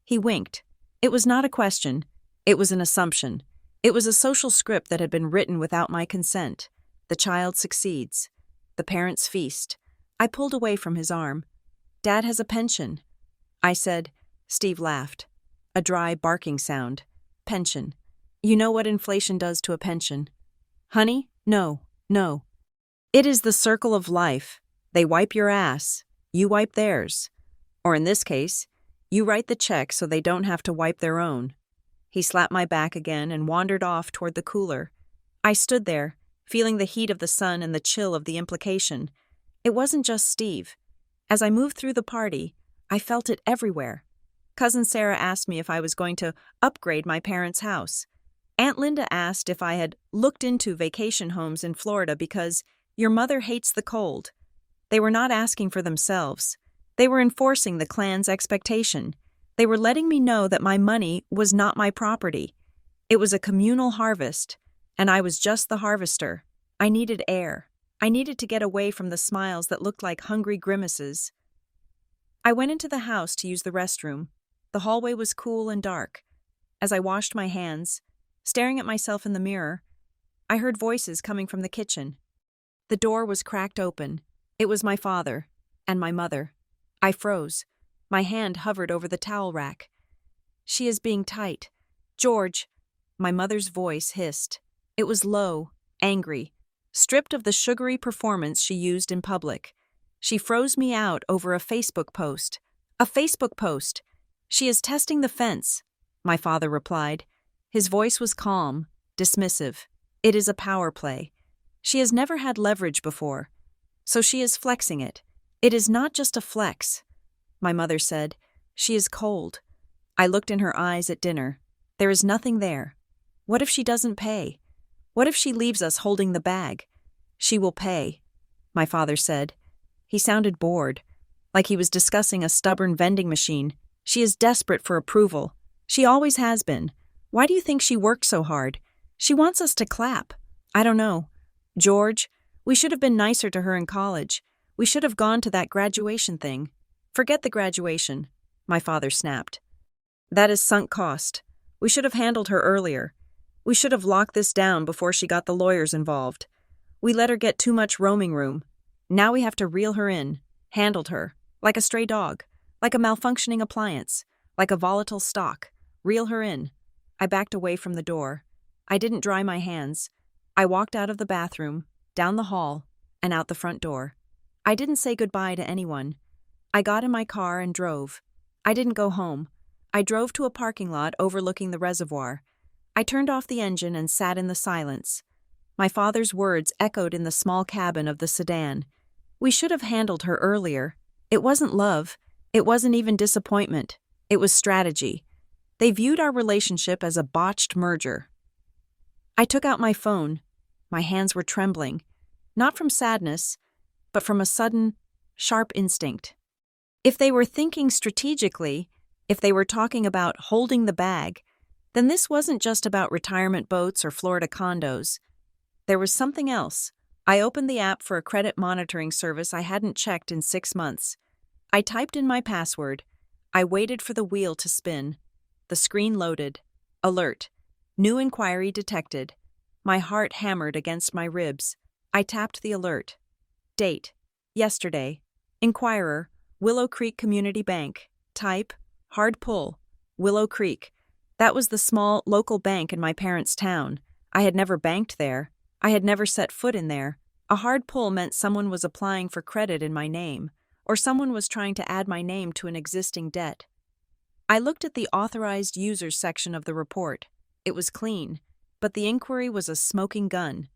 He winked. It was not a question. It was an assumption. It was a social script that had been written without my consent. The child succeeds. The parents feast. I pulled away from his arm. "Dad has a pension," I said. Steve laughed. A dry, barking sound. "Pension. You know what inflation does to a pension." "Honey, no. It is the circle of life. They wipe your ass. You wipe theirs. Or in this case, you write the check so they don't have to wipe their own." He slapped my back again and wandered off toward the cooler. I stood there, feeling the heat of the sun and the chill of the implication. It wasn't just Steve. As I moved through the party, I felt it everywhere. Cousin Sarah asked me if I was going to upgrade my parents' house. Aunt Linda asked if I had looked into vacation homes in Florida because your mother hates the cold. They were not asking for themselves. They were enforcing the clan's expectation. They were letting me know that my money was not my property. It was a communal harvest, and I was just the harvester. I needed air. I needed to get away from the smiles that looked like hungry grimaces. I went into the house to use the restroom. The hallway was cool and dark. As I washed my hands, staring at myself in the mirror, I heard voices coming from the kitchen. The door was cracked open. It was my father and my mother. I froze. My hand hovered over the towel rack. "She is being tight. George," my mother's voice hissed. It was low, angry, stripped of the sugary performance she used in public. She froze me out over a Facebook post. "A Facebook post! She is testing the fence," my father replied. His voice was calm, dismissive. "It is a power play. She has never had leverage before, so she is flexing it. It is not just a flex," my mother said. "She is cold." I looked in her eyes at dinner. There is nothing there. What if she doesn't pay? What if she leaves us holding the bag? "She will pay," my father said. He sounded bored, like he was discussing a stubborn vending machine. "She is desperate for approval. She always has been. Why do you think she worked so hard? She wants us to clap. I don't know. George, we should have been nicer to her in college. We should have gone to that graduation thing." "Forget the graduation," my father snapped. "That is sunk cost. We should have handled her earlier. We should have locked this down before she got the lawyers involved. We let her get too much roaming room. Now we have to reel her in, handled her, like a stray dog, like a malfunctioning appliance, like a volatile stock. Reel her in." I backed away from the door. I didn't dry my hands. I walked out of the bathroom, down the hall, and out the front door. I didn't say goodbye to anyone. I got in my car and drove. I didn't go home. I drove to a parking lot overlooking the reservoir. I turned off the engine and sat in the silence. My father's words echoed in the small cabin of the sedan. We should have handled her earlier. It wasn't love. It wasn't even disappointment. It was strategy. They viewed our relationship as a botched merger. I took out my phone. My hands were trembling, not from sadness, but from a sudden, sharp instinct. If they were thinking strategically, If they were talking about holding the bag, then this wasn't just about retirement boats or Florida condos. There was something else. I opened the app for a credit monitoring service I hadn't checked in 6 months. I typed in my password. I waited for the wheel to spin. The screen loaded. Alert. New inquiry detected. My heart hammered against my ribs. I tapped the alert. Date. Yesterday. Inquirer. Willow Creek Community Bank. Type. Hard pull. Willow Creek. That was the small, local bank in my parents' town. I had never banked there. I had never set foot in there. A hard pull meant someone was applying for credit in my name, or someone was trying to add my name to an existing debt. I looked at the authorized users section of the report. It was clean, but the inquiry was a smoking gun.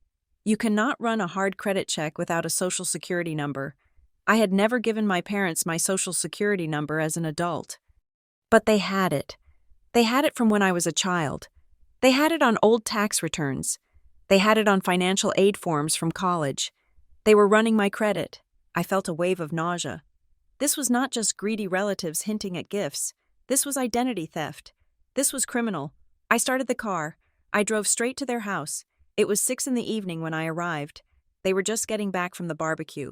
You cannot run a hard credit check without a social security number. I had never given my parents my social security number as an adult. But they had it. They had it from when I was a child. They had it on old tax returns. They had it on financial aid forms from college. They were running my credit. I felt a wave of nausea. This was not just greedy relatives hinting at gifts. This was identity theft. This was criminal. I started the car. I drove straight to their house. It was 6 p.m. when I arrived. They were just getting back from the barbecue.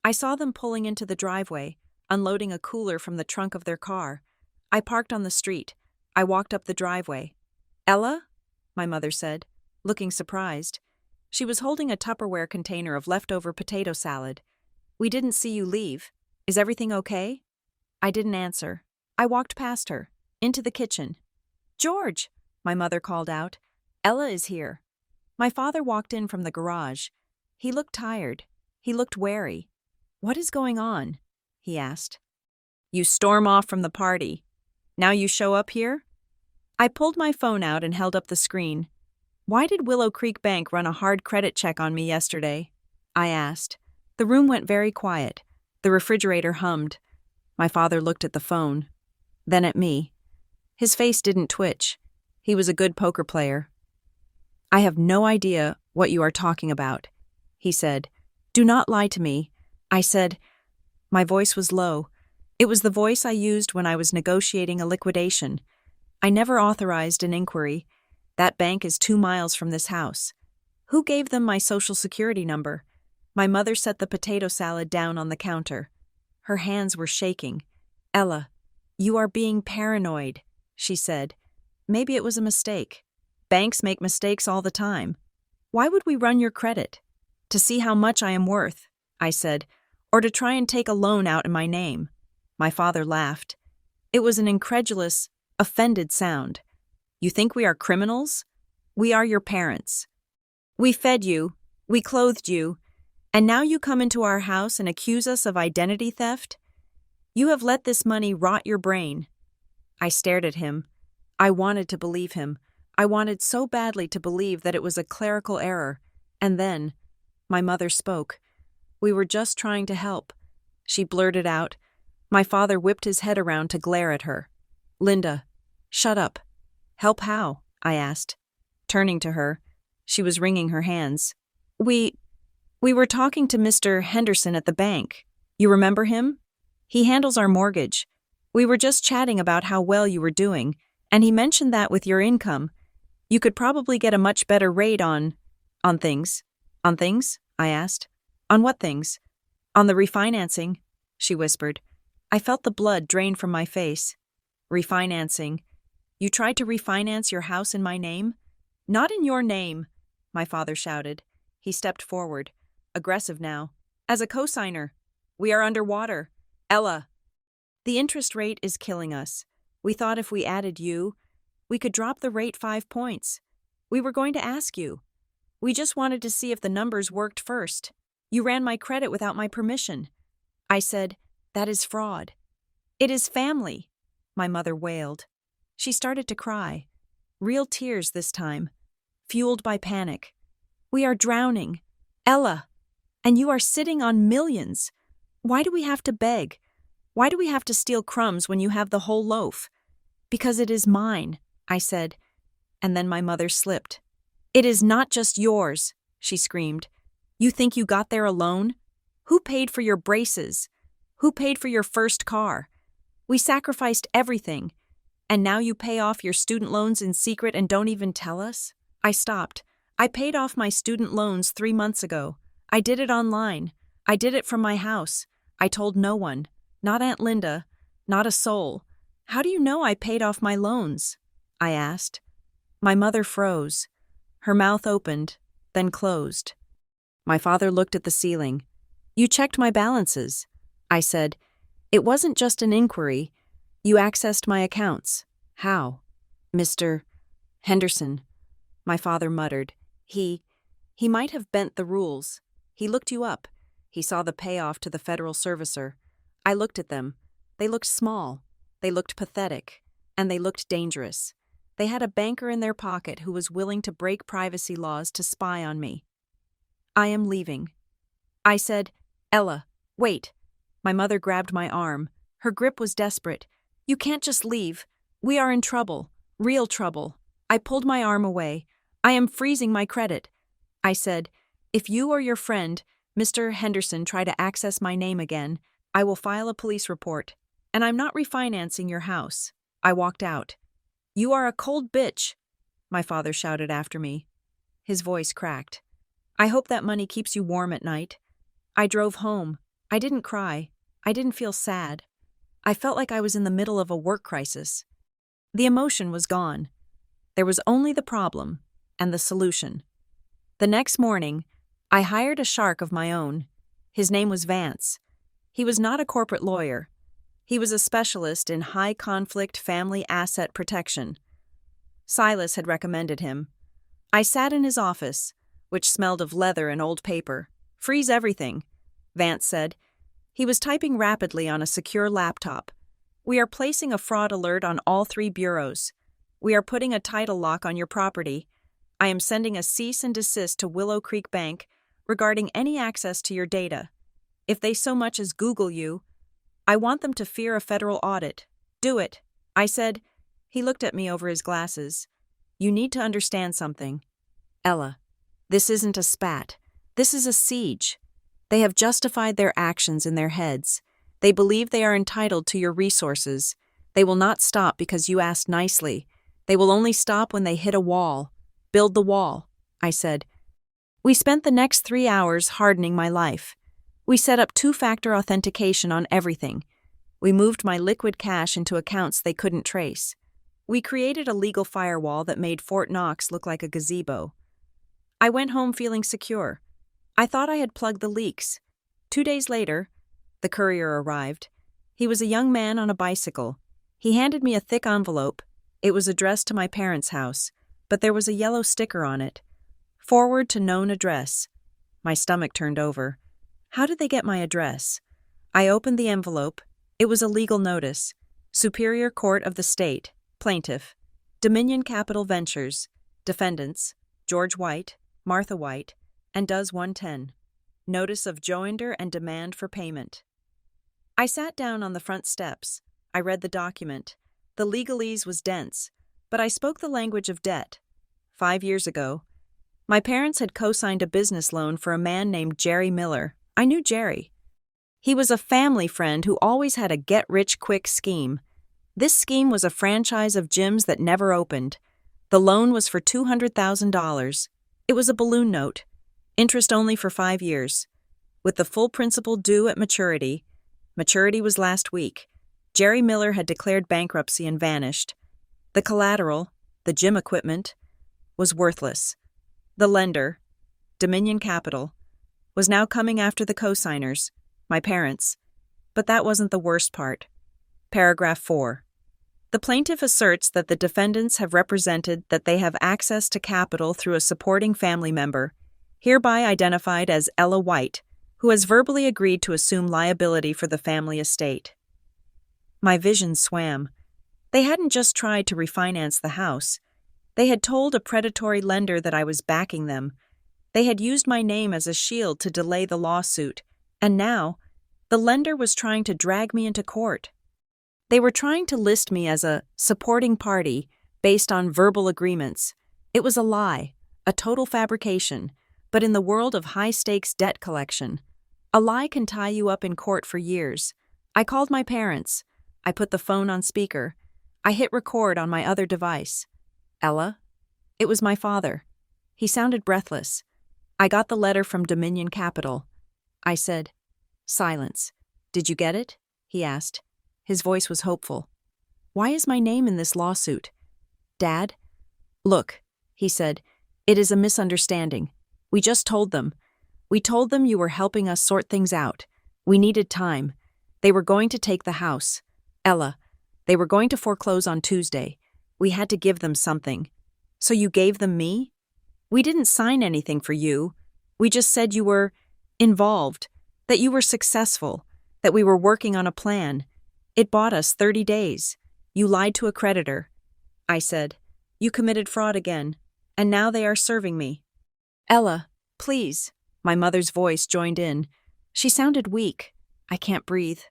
I saw them pulling into the driveway, unloading a cooler from the trunk of their car. I parked on the street. I walked up the driveway. "Ella?" my mother said, looking surprised. She was holding a Tupperware container of leftover potato salad. "We didn't see you leave. Is everything okay?" I didn't answer. I walked past her, into the kitchen. "George," my mother called out. "Ella is here." My father walked in from the garage. He looked tired. He looked wary. "What is going on?" he asked. "You storm off from the party. Now you show up here?" I pulled my phone out and held up the screen. "Why did Willow Creek Bank run a hard credit check on me yesterday?" I asked. The room went very quiet. The refrigerator hummed. My father looked at the phone, then at me. His face didn't twitch. He was a good poker player. "I have no idea what you are talking about," he said. "Do not lie to me." I said. My voice was low. It was the voice I used when I was negotiating a liquidation. "I never authorized an inquiry. That bank is 2 miles from this house. Who gave them my social security number?" My mother set the potato salad down on the counter. Her hands were shaking. "Ella, you are being paranoid," she said. "Maybe it was a mistake. Banks make mistakes all the time. Why would we run your credit? To see how much I am worth," I said, "or to try and take a loan out in my name." My father laughed. It was an incredulous, offended sound. "You think we are criminals? We are your parents. We fed you, we clothed you, and now you come into our house and accuse us of identity theft? You have let this money rot your brain." I stared at him. I wanted to believe him. I wanted so badly to believe that it was a clerical error. And then, my mother spoke. "We were just trying to help," she blurted out. My father whipped his head around to glare at her. "Linda, shut up." "Help how?" I asked. Turning to her, she was wringing her hands. We were talking to Mr. Henderson at the bank. You remember him? He handles our mortgage. We were just chatting about how well you were doing, and he mentioned that with your income, you could probably get a much better rate on things." "On things?" I asked. "On what things?" "On the refinancing," she whispered. I felt the blood drain from my face. "Refinancing. You tried to refinance your house in my name?" "Not in your name," my father shouted. He stepped forward, aggressive now. "As a cosigner. We are underwater. Ella. The interest rate is killing us. We thought if we added you, we could drop the rate 5 points. We were going to ask you. We just wanted to see if the numbers worked first. You ran my credit without my permission." I said, "That is fraud." "It is family," my mother wailed. She started to cry. Real tears this time, fueled by panic. "We are drowning. Ella. And you are sitting on millions. Why do we have to beg? Why do we have to steal crumbs when you have the whole loaf?" "Because it is mine," I said, and then my mother slipped. "It is not just yours," she screamed. "You think you got there alone? Who paid for your braces? Who paid for your first car? We sacrificed everything. And now you pay off your student loans in secret and don't even tell us? I stopped. I paid off my student loans 3 months ago. I did it online. I did it from my house. I told no one. Not Aunt Linda. Not a soul. How do you know I paid off my loans? I asked. My mother froze. Her mouth opened, then closed. My father looked at the ceiling. You checked my balances. I said, it wasn't just an inquiry. You accessed my accounts. How? Mr. Henderson. My father muttered. He might have bent the rules. He looked you up. He saw the payoff to the federal servicer. I looked at them. They looked small. They looked pathetic. And they looked dangerous. They had a banker in their pocket who was willing to break privacy laws to spy on me. I am leaving. I said, Ella, wait. My mother grabbed my arm. Her grip was desperate. You can't just leave. We are in trouble. Real trouble. I pulled my arm away. I am freezing my credit. I said, if you or your friend, Mr. Henderson, try to access my name again, I will file a police report. And I'm not refinancing your house. I walked out. You are a cold bitch, my father shouted after me. His voice cracked. I hope that money keeps you warm at night. I drove home. I didn't cry. I didn't feel sad. I felt like I was in the middle of a work crisis. The emotion was gone. There was only the problem and the solution. The next morning, I hired a shark of my own. His name was Vance. He was not a corporate lawyer. He was a specialist in high-conflict family asset protection. Silas had recommended him. I sat in his office, which smelled of leather and old paper. Freeze everything, Vance said. He was typing rapidly on a secure laptop. We are placing a fraud alert on all 3 bureaus. We are putting a title lock on your property. I am sending a cease and desist to Willow Creek Bank regarding any access to your data. If they so much as Google you, I want them to fear a federal audit. Do it, I said. He looked at me over his glasses. You need to understand something. Ella, this isn't a spat. This is a siege. They have justified their actions in their heads. They believe they are entitled to your resources. They will not stop because you asked nicely. They will only stop when they hit a wall. Build the wall, I said. We spent the next 3 hours hardening my life. We set up 2-factor authentication on everything. We moved my liquid cash into accounts they couldn't trace. We created a legal firewall that made Fort Knox look like a gazebo. I went home feeling secure. I thought I had plugged the leaks. 2 days later, the courier arrived. He was a young man on a bicycle. He handed me a thick envelope. It was addressed to my parents' house, but there was a yellow sticker on it. Forward to known address. My stomach turned over. How did they get my address? I opened the envelope. It was a legal notice. Superior Court of the State. Plaintiff. Dominion Capital Ventures. Defendants. George White, Martha White, and Does 110. Notice of joinder and demand for payment. I sat down on the front steps. I read the document. The legalese was dense, but I spoke the language of debt. 5 years ago, my parents had co-signed a business loan for a man named Jerry Miller. I knew Jerry. He was a family friend who always had a get-rich-quick scheme. This scheme was a franchise of gyms that never opened. The loan was for $200,000. It was a balloon note, interest only for 5 years, with the full principal due at maturity. Maturity was last week. Jerry Miller had declared bankruptcy and vanished. The collateral, the gym equipment, was worthless. The lender, Dominion Capital, was now coming after the co-signers, my parents. But that wasn't the worst part. Paragraph 4. The plaintiff asserts that the defendants have represented that they have access to capital through a supporting family member, hereby identified as Ella White, who has verbally agreed to assume liability for the family estate. My vision swam. They hadn't just tried to refinance the house. They had told a predatory lender that I was backing them. They had used my name as a shield to delay the lawsuit, and now, the lender was trying to drag me into court. They were trying to list me as a supporting party based on verbal agreements. It was a lie, a total fabrication, but in the world of high-stakes debt collection, a lie can tie you up in court for years. I called my parents. I put the phone on speaker. I hit record on my other device. Ella? It was my father. He sounded breathless. I got the letter from Dominion Capital. I said, Silence. Did you get it? He asked. His voice was hopeful. Why is my name in this lawsuit? Dad? Look, he said, it is a misunderstanding. We just told them. We told them you were helping us sort things out. We needed time. They were going to take the house. Ella, they were going to foreclose on Tuesday. We had to give them something. So you gave them me? We didn't sign anything for you. We just said you were involved, that you were successful, that we were working on a plan. It bought us 30 days. You lied to a creditor. I said, you committed fraud again, and now they are serving me. Ella, please. My mother's voice joined in. She sounded weak. I can't breathe.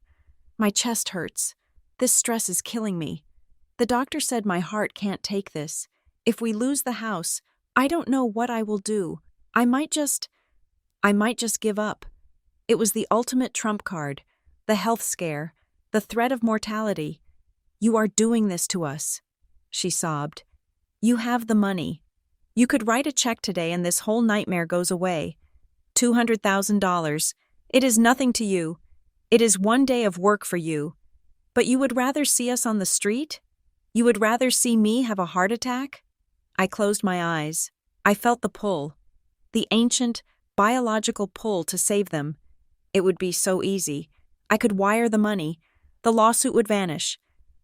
My chest hurts. This stress is killing me. The doctor said my heart can't take this. If we lose the house, I don't know what I will do. I might just give up. It was the ultimate trump card, the health scare, the threat of mortality. You are doing this to us, she sobbed. You have the money. You could write a check today and this whole nightmare goes away. $200,000. It is nothing to you. It is one day of work for you. But you would rather see us on the street? You would rather see me have a heart attack? I closed my eyes. I felt the pull. The ancient, biological pull to save them. It would be so easy. I could wire the money. The lawsuit would vanish.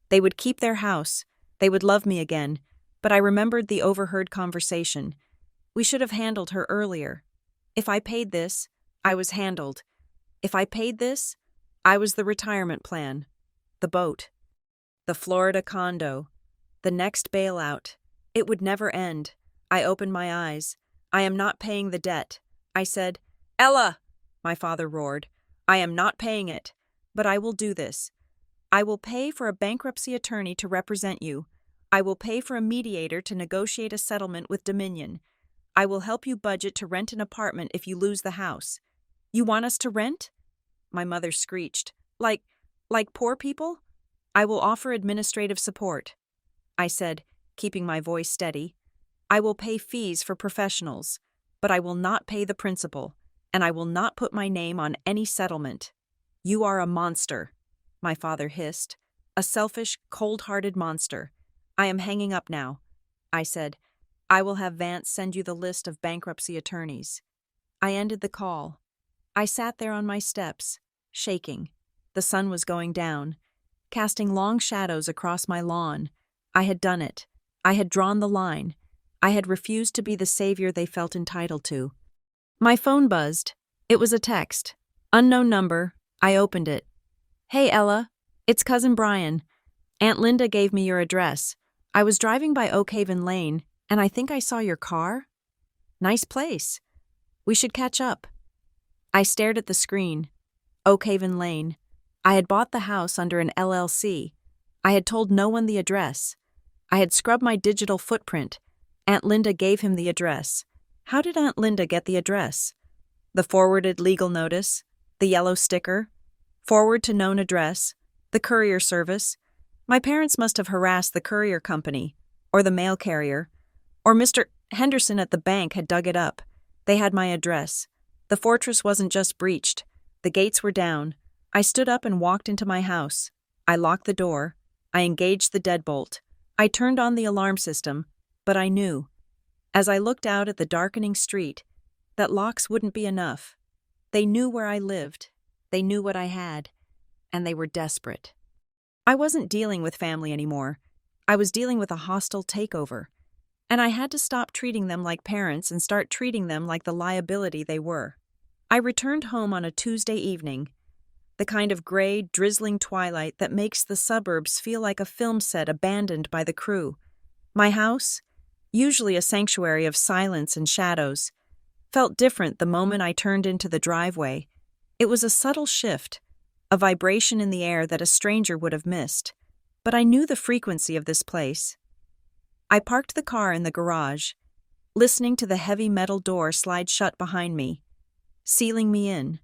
They would keep their house. They would love me again. But I remembered the overheard conversation. We should have handled her earlier. If I paid this, I was handled. If I paid this, I was the retirement plan. The boat. The Florida condo. The next bailout. It would never end. I opened my eyes. I am not paying the debt. I said, Ella! My father roared. I am not paying it. But I will do this. I will pay for a bankruptcy attorney to represent you. I will pay for a mediator to negotiate a settlement with Dominion. I will help you budget to rent an apartment if you lose the house. You want us to rent? My mother screeched. Like poor people? I will offer administrative support. I said, keeping my voice steady. I will pay fees for professionals, but I will not pay the principal, and I will not put my name on any settlement. You are a monster, my father hissed. A selfish, cold-hearted monster. I am hanging up now. I said, I will have Vance send you the list of bankruptcy attorneys. I ended the call. I sat there on my steps, shaking. The sun was going down, casting long shadows across my lawn. I had done it. I had drawn the line. I had refused to be the savior they felt entitled to. My phone buzzed. It was a text. Unknown number. I opened it. Hey, Ella. It's Cousin Brian. Aunt Linda gave me your address. I was driving by Oak Haven Lane, and I think I saw your car. Nice place. We should catch up. I stared at the screen. Oak Haven Lane. I had bought the house under an LLC. I had told no one the address. I had scrubbed my digital footprint. Aunt Linda gave him the address. How did Aunt Linda get the address? The forwarded legal notice, the yellow sticker, forward to known address, the courier service. My parents must have harassed the courier company, or the mail carrier, or Mr. Henderson at the bank had dug it up. They had my address. The fortress wasn't just breached. The gates were down. I stood up and walked into my house. I locked the door. I engaged the deadbolt. I turned on the alarm system, but I knew, as I looked out at the darkening street, that locks wouldn't be enough. They knew where I lived. They knew what I had, and they were desperate. I wasn't dealing with family anymore. I was dealing with a hostile takeover, and I had to stop treating them like parents and start treating them like the liability they were. I returned home on a Tuesday evening, the kind of gray, drizzling twilight that makes the suburbs feel like a film set abandoned by the crew. My house, usually a sanctuary of silence and shadows, felt different the moment I turned into the driveway. It was a subtle shift, a vibration in the air that a stranger would have missed, but I knew the frequency of this place. I parked the car in the garage, listening to the heavy metal door slide shut behind me, sealing me in.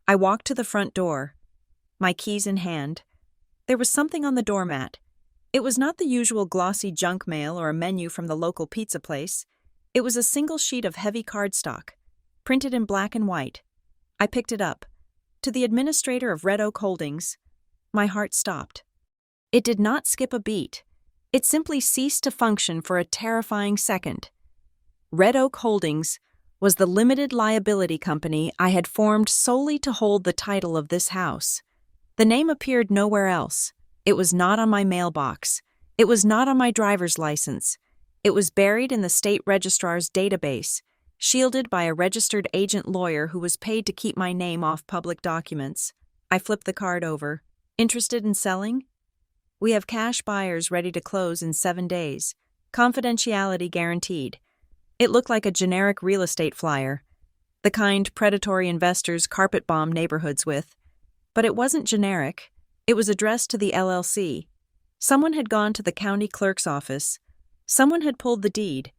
I walked to the front door, my keys in hand. There was something on the doormat. It was not the usual glossy junk mail or a menu from the local pizza place. It was a single sheet of heavy cardstock, printed in black and white. I picked it up. To the administrator of Red Oak Holdings. My heart stopped. It did not skip a beat. It simply ceased to function for a terrifying second. Red Oak Holdings was the limited liability company I had formed solely to hold the title of this house. The name appeared nowhere else. It was not on my mailbox. It was not on my driver's license. It was buried in the state registrar's database, shielded by a registered agent lawyer who was paid to keep my name off public documents. I flipped the card over. Interested in selling? We have cash buyers ready to close in 7 days. Confidentiality guaranteed. It looked like a generic real estate flyer, the kind predatory investors carpet bomb neighborhoods with. But it wasn't generic. It was addressed to the LLC. Someone had gone to the county clerk's office. Someone had pulled the deed.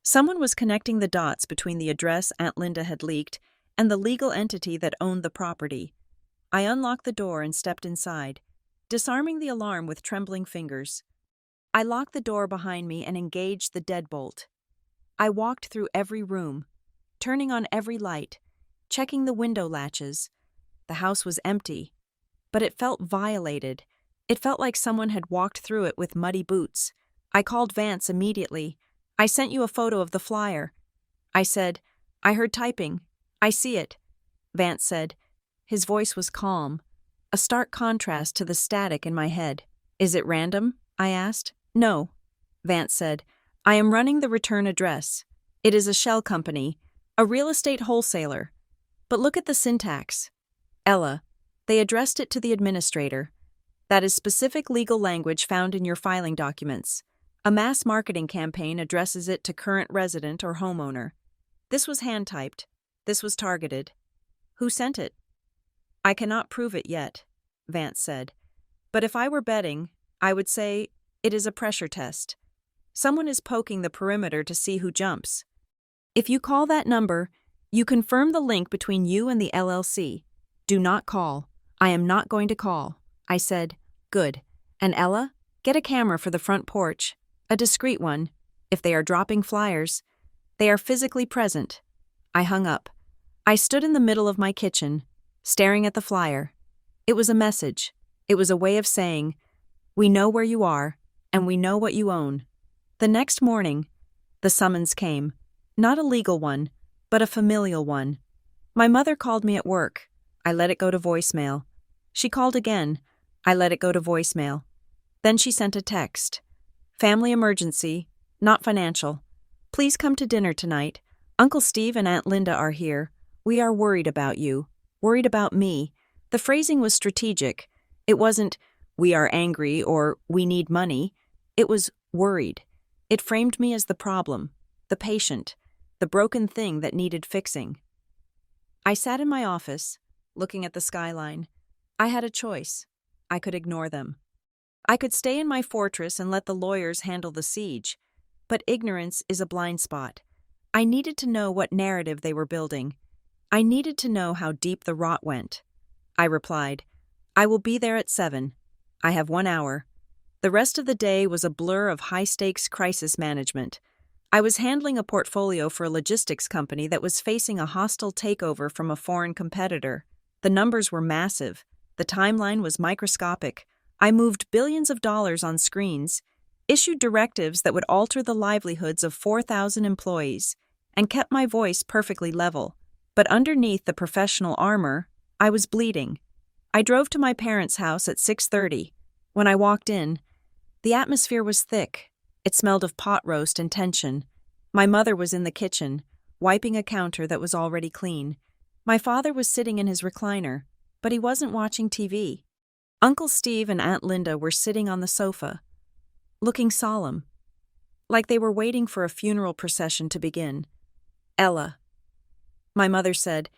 Someone was connecting the dots between the address Aunt Linda had leaked and the legal entity that owned the property. I unlocked the door and stepped inside, disarming the alarm with trembling fingers. I locked the door behind me and engaged the deadbolt. I walked through every room, turning on every light, checking the window latches. The house was empty, but it felt violated. It felt like someone had walked through it with muddy boots. I called Vance immediately. I sent you a photo of the flyer. I said, I heard typing. I see it. Vance said. His voice was calm, a stark contrast to the static in my head. Is it random? I asked. No, Vance said. I am running the return address. It is a shell company, a real estate wholesaler. But look at the syntax. Ella, they addressed it to the administrator. That is specific legal language found in your filing documents. A mass marketing campaign addresses it to current resident or homeowner. This was hand-typed. This was targeted. Who sent it? I cannot prove it yet, Vance said. But if I were betting, I would say it is a pressure test. Someone is poking the perimeter to see who jumps. If you call that number, you confirm the link between you and the LLC. Do not call. I am not going to call. I said, good. And Ella, get a camera for the front porch. A discreet one. If they are dropping flyers, they are physically present. I hung up. I stood in the middle of my kitchen, staring at the flyer. It was a message. It was a way of saying, we know where you are, and we know what you own. The next morning, the summons came. Not a legal one, but a familial one. My mother called me at work. I let it go to voicemail. She called again. I let it go to voicemail. Then she sent a text. Family emergency, not financial. Please come to dinner tonight. Uncle Steve and Aunt Linda are here. We are worried about you. Worried about me. The phrasing was strategic. It wasn't, we are angry or we need money. It was worried. It framed me as the problem, the patient, the broken thing that needed fixing. I sat in my office, looking at the skyline. I had a choice. I could ignore them. I could stay in my fortress and let the lawyers handle the siege, but ignorance is a blind spot. I needed to know what narrative they were building. I needed to know how deep the rot went. I replied, I will be there at 7. I have 1 hour. The rest of the day was a blur of high-stakes crisis management. I was handling a portfolio for a logistics company that was facing a hostile takeover from a foreign competitor. The numbers were massive. The timeline was microscopic. I moved billions of dollars on screens, issued directives that would alter the livelihoods of 4,000 employees, and kept my voice perfectly level. But underneath the professional armor, I was bleeding. I drove to my parents' house at 6:30. When I walked in, the atmosphere was thick. It smelled of pot roast and tension. My mother was in the kitchen, wiping a counter that was already clean. My father was sitting in his recliner, but he wasn't watching TV. Uncle Steve and Aunt Linda were sitting on the sofa, looking solemn, like they were waiting for a funeral procession to begin. Ella. My mother said.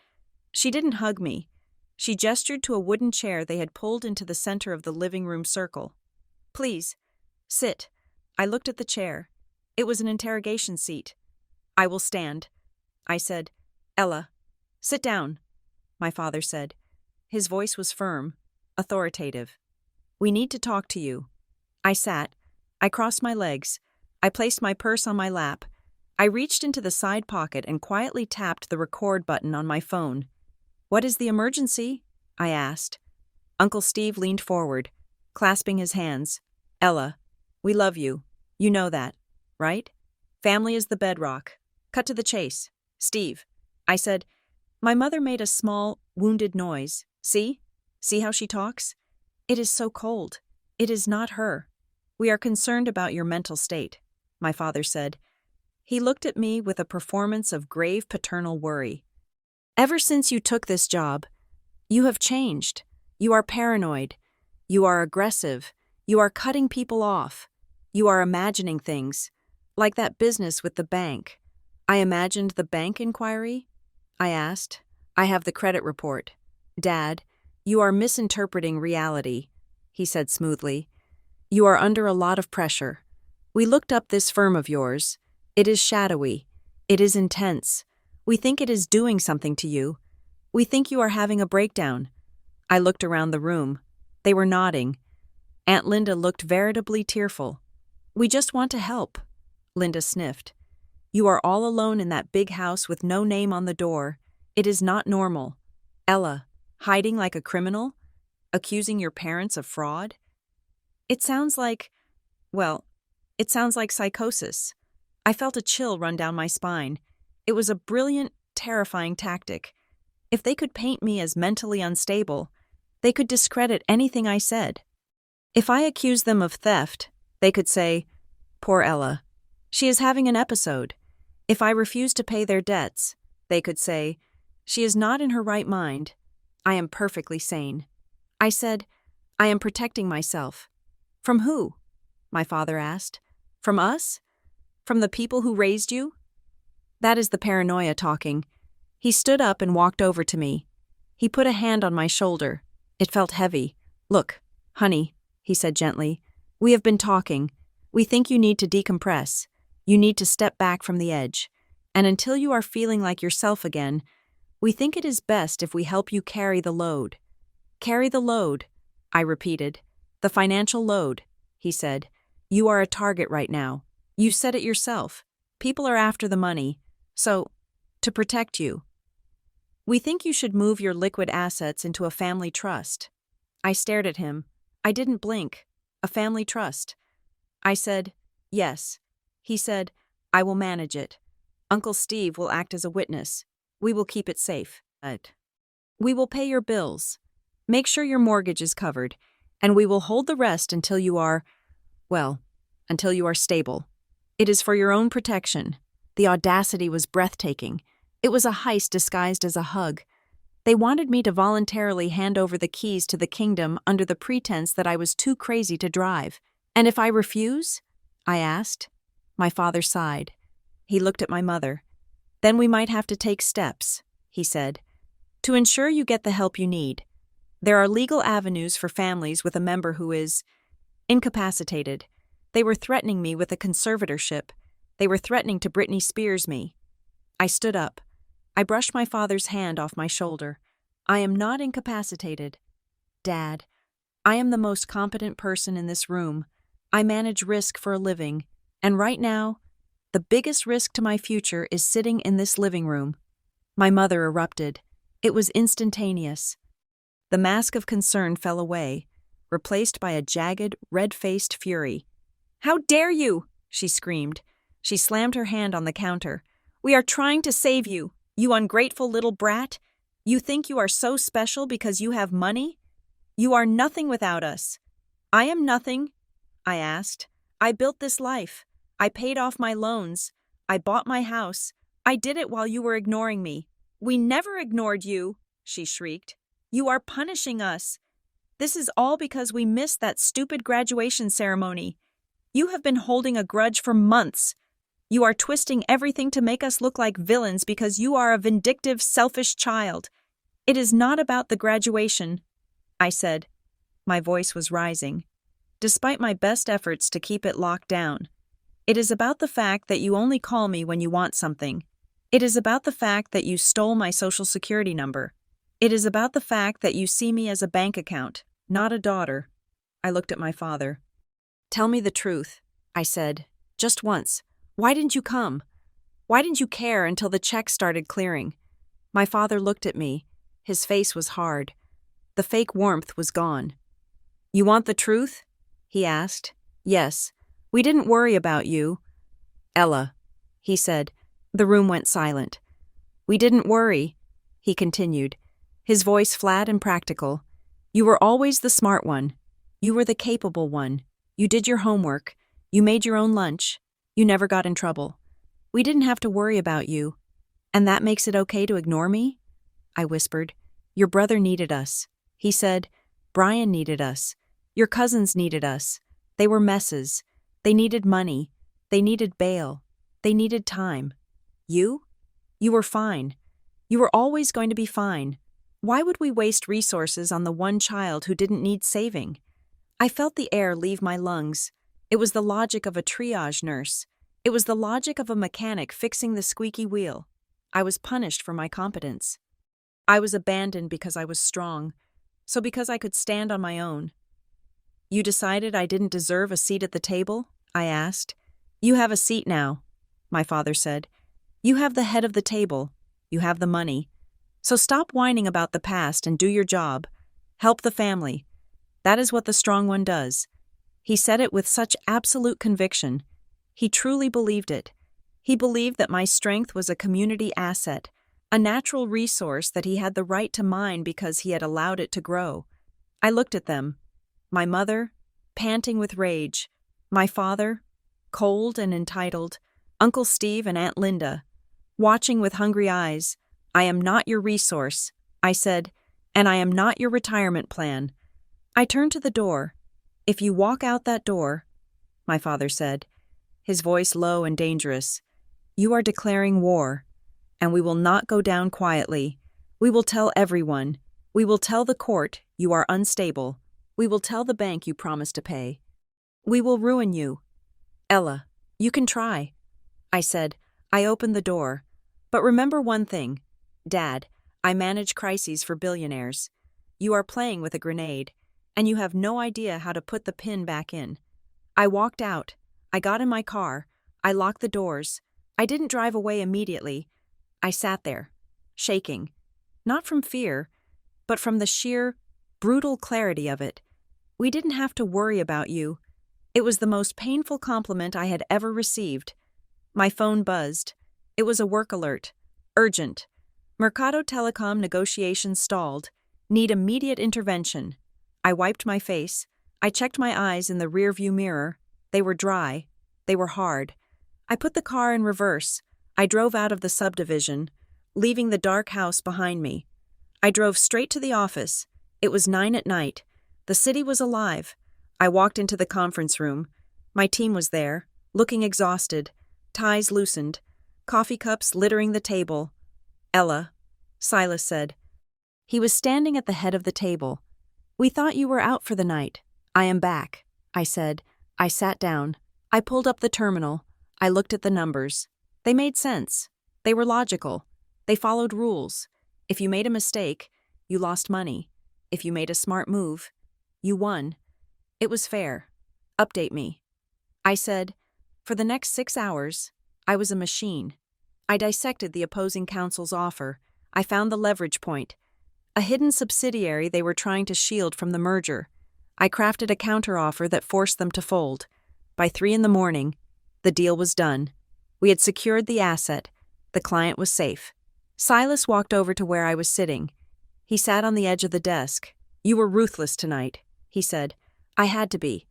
She didn't hug me. She gestured to a wooden chair they had pulled into the center of the living room circle. Please, sit. I looked at the chair. It was an interrogation seat. I will stand. I said, Ella, sit down, my father said. His voice was firm, authoritative. We need to talk to you. I sat. I crossed my legs. I placed my purse on my lap. I reached into the side pocket and quietly tapped the record button on my phone. "What is the emergency?" I asked. Uncle Steve leaned forward, clasping his hands. "Ella, we love you. You know that, right? Family is the bedrock. Cut to the chase. Steve," I said. My mother made a small, wounded noise. "See? See how she talks? It is so cold. It is not her. We are concerned about your mental state," my father said. He looked at me with a performance of grave paternal worry. "Ever since you took this job, you have changed. You are paranoid. You are aggressive. You are cutting people off. You are imagining things. Like that business with the bank." "I imagined the bank inquiry?" I asked. "I have the credit report." "Dad, you are misinterpreting reality," he said smoothly. "You are under a lot of pressure. We looked up this firm of yours. It is shadowy. It is intense. We think it is doing something to you. We think you are having a breakdown." I looked around the room. They were nodding. Aunt Linda looked veritably tearful. "We just want to help," Linda sniffed. "You are all alone in that big house with no name on the door. It is not normal. Ella, hiding like a criminal? Accusing your parents of fraud? It sounds like, it sounds like psychosis." I felt a chill run down my spine. It was a brilliant, terrifying tactic. If they could paint me as mentally unstable, they could discredit anything I said. If I accused them of theft, they could say, "Poor Ella. She is having an episode." If I refused to pay their debts, they could say, "She is not in her right mind. I am perfectly sane." I said, "I am protecting myself." "From who?" my father asked. "From us? From the people who raised you?" That is the paranoia talking. He stood up and walked over to me. He put a hand on my shoulder. It felt heavy. "Look, honey," he said gently, "we have been talking. We think you need to decompress. You need to step back from the edge. And until you are feeling like yourself again, we think it is best if we help you carry the load." "Carry the load," I repeated. "The financial load," he said. "You are a target right now. You said it yourself. People are after the money. So, to protect you, we think you should move your liquid assets into a family trust." I stared at him. I didn't blink. "A family trust?" I said, "Yes." He said, "I will manage it. Uncle Steve will act as a witness. We will keep it safe. We will pay your bills. Make sure your mortgage is covered. And we will hold the rest until you are, until you are stable. It is for your own protection." The audacity was breathtaking. It was a heist disguised as a hug. They wanted me to voluntarily hand over the keys to the kingdom under the pretense that I was too crazy to drive. "And if I refuse?" I asked. My father sighed. He looked at my mother. "Then we might have to take steps," he said, "to ensure you get the help you need. There are legal avenues for families with a member who is incapacitated. They were threatening me with a conservatorship. They were threatening to Britney Spears me." I stood up. I brushed my father's hand off my shoulder. "I am not incapacitated. Dad, I am the most competent person in this room. I manage risk for a living. And right now, the biggest risk to my future is sitting in this living room." My mother erupted. It was instantaneous. The mask of concern fell away, replaced by a jagged, red-faced fury. "How dare you!" she screamed. She slammed her hand on the counter. "We are trying to save you, you ungrateful little brat. You think you are so special because you have money? You are nothing without us." "I am nothing," I asked. "I built this life. I paid off my loans. I bought my house. I did it while you were ignoring me." "We never ignored you," she shrieked. "You are punishing us. This is all because we missed that stupid graduation ceremony. You have been holding a grudge for months. You are twisting everything to make us look like villains because you are a vindictive, selfish child. It is not about the graduation," I said. My voice was rising, despite my best efforts to keep it locked down. "It is about the fact that you only call me when you want something. It is about the fact that you stole my social security number. It is about the fact that you see me as a bank account, not a daughter." I looked at my father. "Tell me the truth," I said. "Just once. Why didn't you come? Why didn't you care until the checks started clearing?" My father looked at me. His face was hard. The fake warmth was gone. "You want the truth?" he asked. "Yes. We didn't worry about you." "Ella," he said. The room went silent. "We didn't worry," he continued, his voice flat and practical. "You were always the smart one. You were the capable one. You did your homework. You made your own lunch. You never got in trouble. We didn't have to worry about you. And that makes it okay to ignore me?" I whispered. "Your brother needed us." He said, "Brian needed us. Your cousins needed us. They were messes. They needed money. They needed bail. They needed time. You? You were fine. You were always going to be fine. Why would we waste resources on the one child who didn't need saving?" I felt the air leave my lungs. It was the logic of a triage nurse. It was the logic of a mechanic fixing the squeaky wheel. I was punished for my competence. I was abandoned because I was strong, so because I could stand on my own. "You decided I didn't deserve a seat at the table?" I asked. "You have a seat now," my father said. "You have the head of the table. You have the money. So stop whining about the past and do your job. Help the family. That is what the strong one does." He said it with such absolute conviction. He truly believed it. He believed that my strength was a community asset, a natural resource that he had the right to mine because he had allowed it to grow. I looked at them. My mother, panting with rage. My father, cold and entitled. Uncle Steve and Aunt Linda, watching with hungry eyes. "I am not your resource," I said, "and I am not your retirement plan." I turned to the door. "If you walk out that door," my father said, his voice low and dangerous, "you are declaring war, and we will not go down quietly. We will tell everyone. We will tell the court you are unstable. We will tell the bank you promised to pay. We will ruin you. Ella, you can try." I said. I opened the door. "But remember one thing. Dad, I manage crises for billionaires. You are playing with a grenade, and you have no idea how to put the pin back in." I walked out. I got in my car. I locked the doors. I didn't drive away immediately. I sat there, shaking. Not from fear, but from the sheer, brutal clarity of it. "We didn't have to worry about you." It was the most painful compliment I had ever received. My phone buzzed. It was a work alert. Urgent. Mercado Telecom negotiations stalled. Need immediate intervention. I wiped my face. I checked my eyes in the rearview mirror. They were dry. They were hard. I put the car in reverse. I drove out of the subdivision, leaving the dark house behind me. I drove straight to the office. It was 9 at night. The city was alive. I walked into the conference room. My team was there, looking exhausted, ties loosened, coffee cups littering the table. "Ella," Silas said. He was standing at the head of the table. "We thought you were out for the night." "I am back," I said. I sat down. I pulled up the terminal. I looked at the numbers. They made sense. They were logical. They followed rules. If you made a mistake, you lost money. If you made a smart move, you won. It was fair. "Update me." I said. For the next 6 hours, I was a machine. I dissected the opposing counsel's offer. I found the leverage point, a hidden subsidiary they were trying to shield from the merger. I crafted a counteroffer that forced them to fold. By 3 a.m, the deal was done. We had secured the asset. The client was safe. Silas walked over to where I was sitting. He sat on the edge of the desk. "You were ruthless tonight," he said. "I had to be."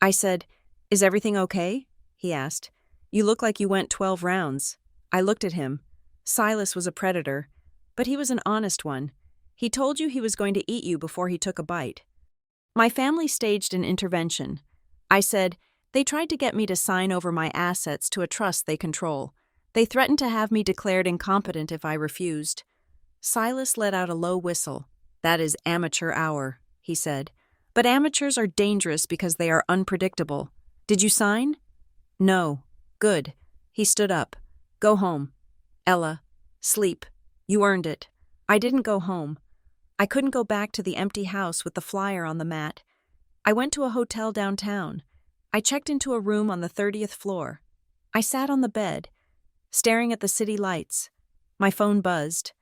I said, "Is everything okay?" he asked. "You look like you went 12 rounds. I looked at him. Silas was a predator, but he was an honest one. He told you he was going to eat you before he took a bite. My family staged an intervention. I said, they tried to get me to sign over my assets to a trust they control. They threatened to have me declared incompetent if I refused. Silas let out a low whistle. "That is amateur hour," he said. "But amateurs are dangerous because they are unpredictable. Did you sign?" "No." "Good." He stood up. "Go home. Ella, sleep. You earned it." I didn't go home. I couldn't go back to the empty house with the flyer on the mat. I went to a hotel downtown. I checked into a room on the 30th floor. I sat on the bed, staring at the city lights. My phone buzzed.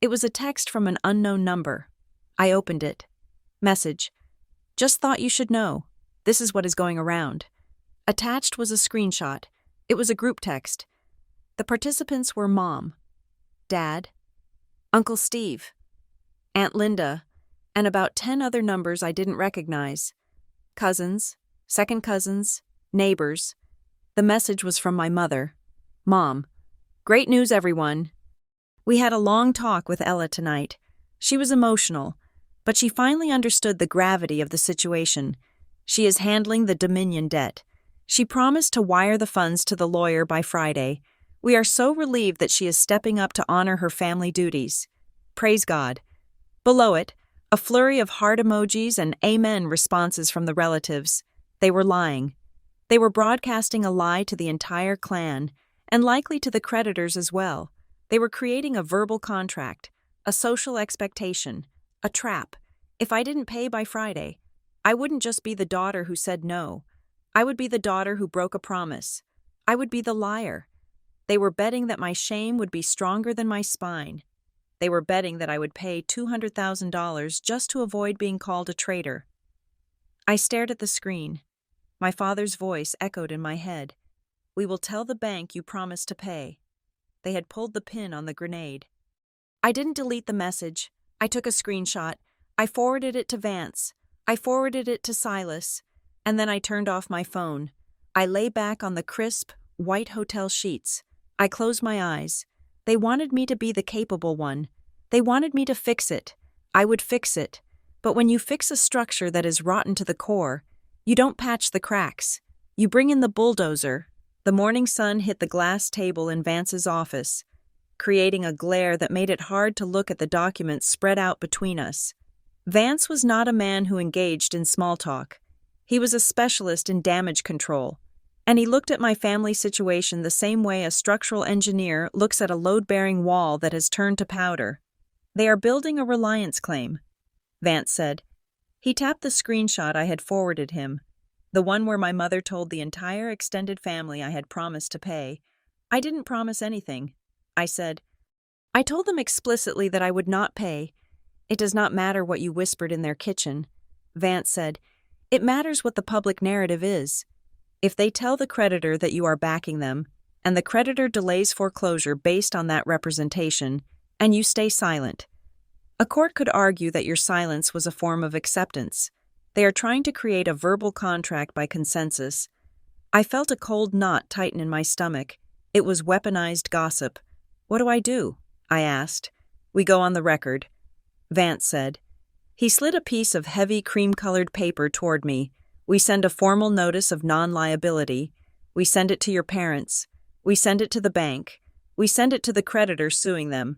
It was a text from an unknown number. I opened it. Message. Just thought you should know. This is what is going around. Attached was a screenshot. It was a group text. The participants were Mom, Dad, Uncle Steve, Aunt Linda, and about 10 other numbers I didn't recognize. Cousins, second cousins, neighbors. The message was from my mother. Mom, great news, everyone. We had a long talk with Ella tonight. She was emotional, but she finally understood the gravity of the situation. She is handling the Dominion debt. She promised to wire the funds to the lawyer by Friday. We are so relieved that she is stepping up to honor her family duties. Praise God. Below it, a flurry of heart emojis and amen responses from the relatives. They were lying. They were broadcasting a lie to the entire clan, and likely to the creditors as well. They were creating a verbal contract, a social expectation, a trap. If I didn't pay by Friday, I wouldn't just be the daughter who said no. I would be the daughter who broke a promise. I would be the liar. They were betting that my shame would be stronger than my spine. They were betting that I would pay $200,000 just to avoid being called a traitor. I stared at the screen. My father's voice echoed in my head. We will tell the bank you promised to pay. They had pulled the pin on the grenade. I didn't delete the message. I took a screenshot. I forwarded it to Vance. I forwarded it to Silas. And then I turned off my phone. I lay back on the crisp, white hotel sheets. I closed my eyes. They wanted me to be the capable one. They wanted me to fix it. I would fix it. But when you fix a structure that is rotten to the core, you don't patch the cracks. You bring in the bulldozer. The morning sun hit the glass table in Vance's office, creating a glare that made it hard to look at the documents spread out between us. Vance was not a man who engaged in small talk. He was a specialist in damage control, and he looked at my family situation the same way a structural engineer looks at a load-bearing wall that has turned to powder. They are building a reliance claim, Vance said. He tapped the screenshot I had forwarded him, the one where my mother told the entire extended family I had promised to pay. I didn't promise anything, I said. I told them explicitly that I would not pay. It does not matter what you whispered in their kitchen, Vance said. It matters what the public narrative is. If they tell the creditor that you are backing them, and the creditor delays foreclosure based on that representation, and you stay silent, a court could argue that your silence was a form of acceptance. They are trying to create a verbal contract by consensus. I felt a cold knot tighten in my stomach. It was weaponized gossip. What do? I asked. We go on the record, Vance said. He slid a piece of heavy cream-colored paper toward me. We send a formal notice of non-liability. We send it to your parents. We send it to the bank. We send it to the creditor suing them.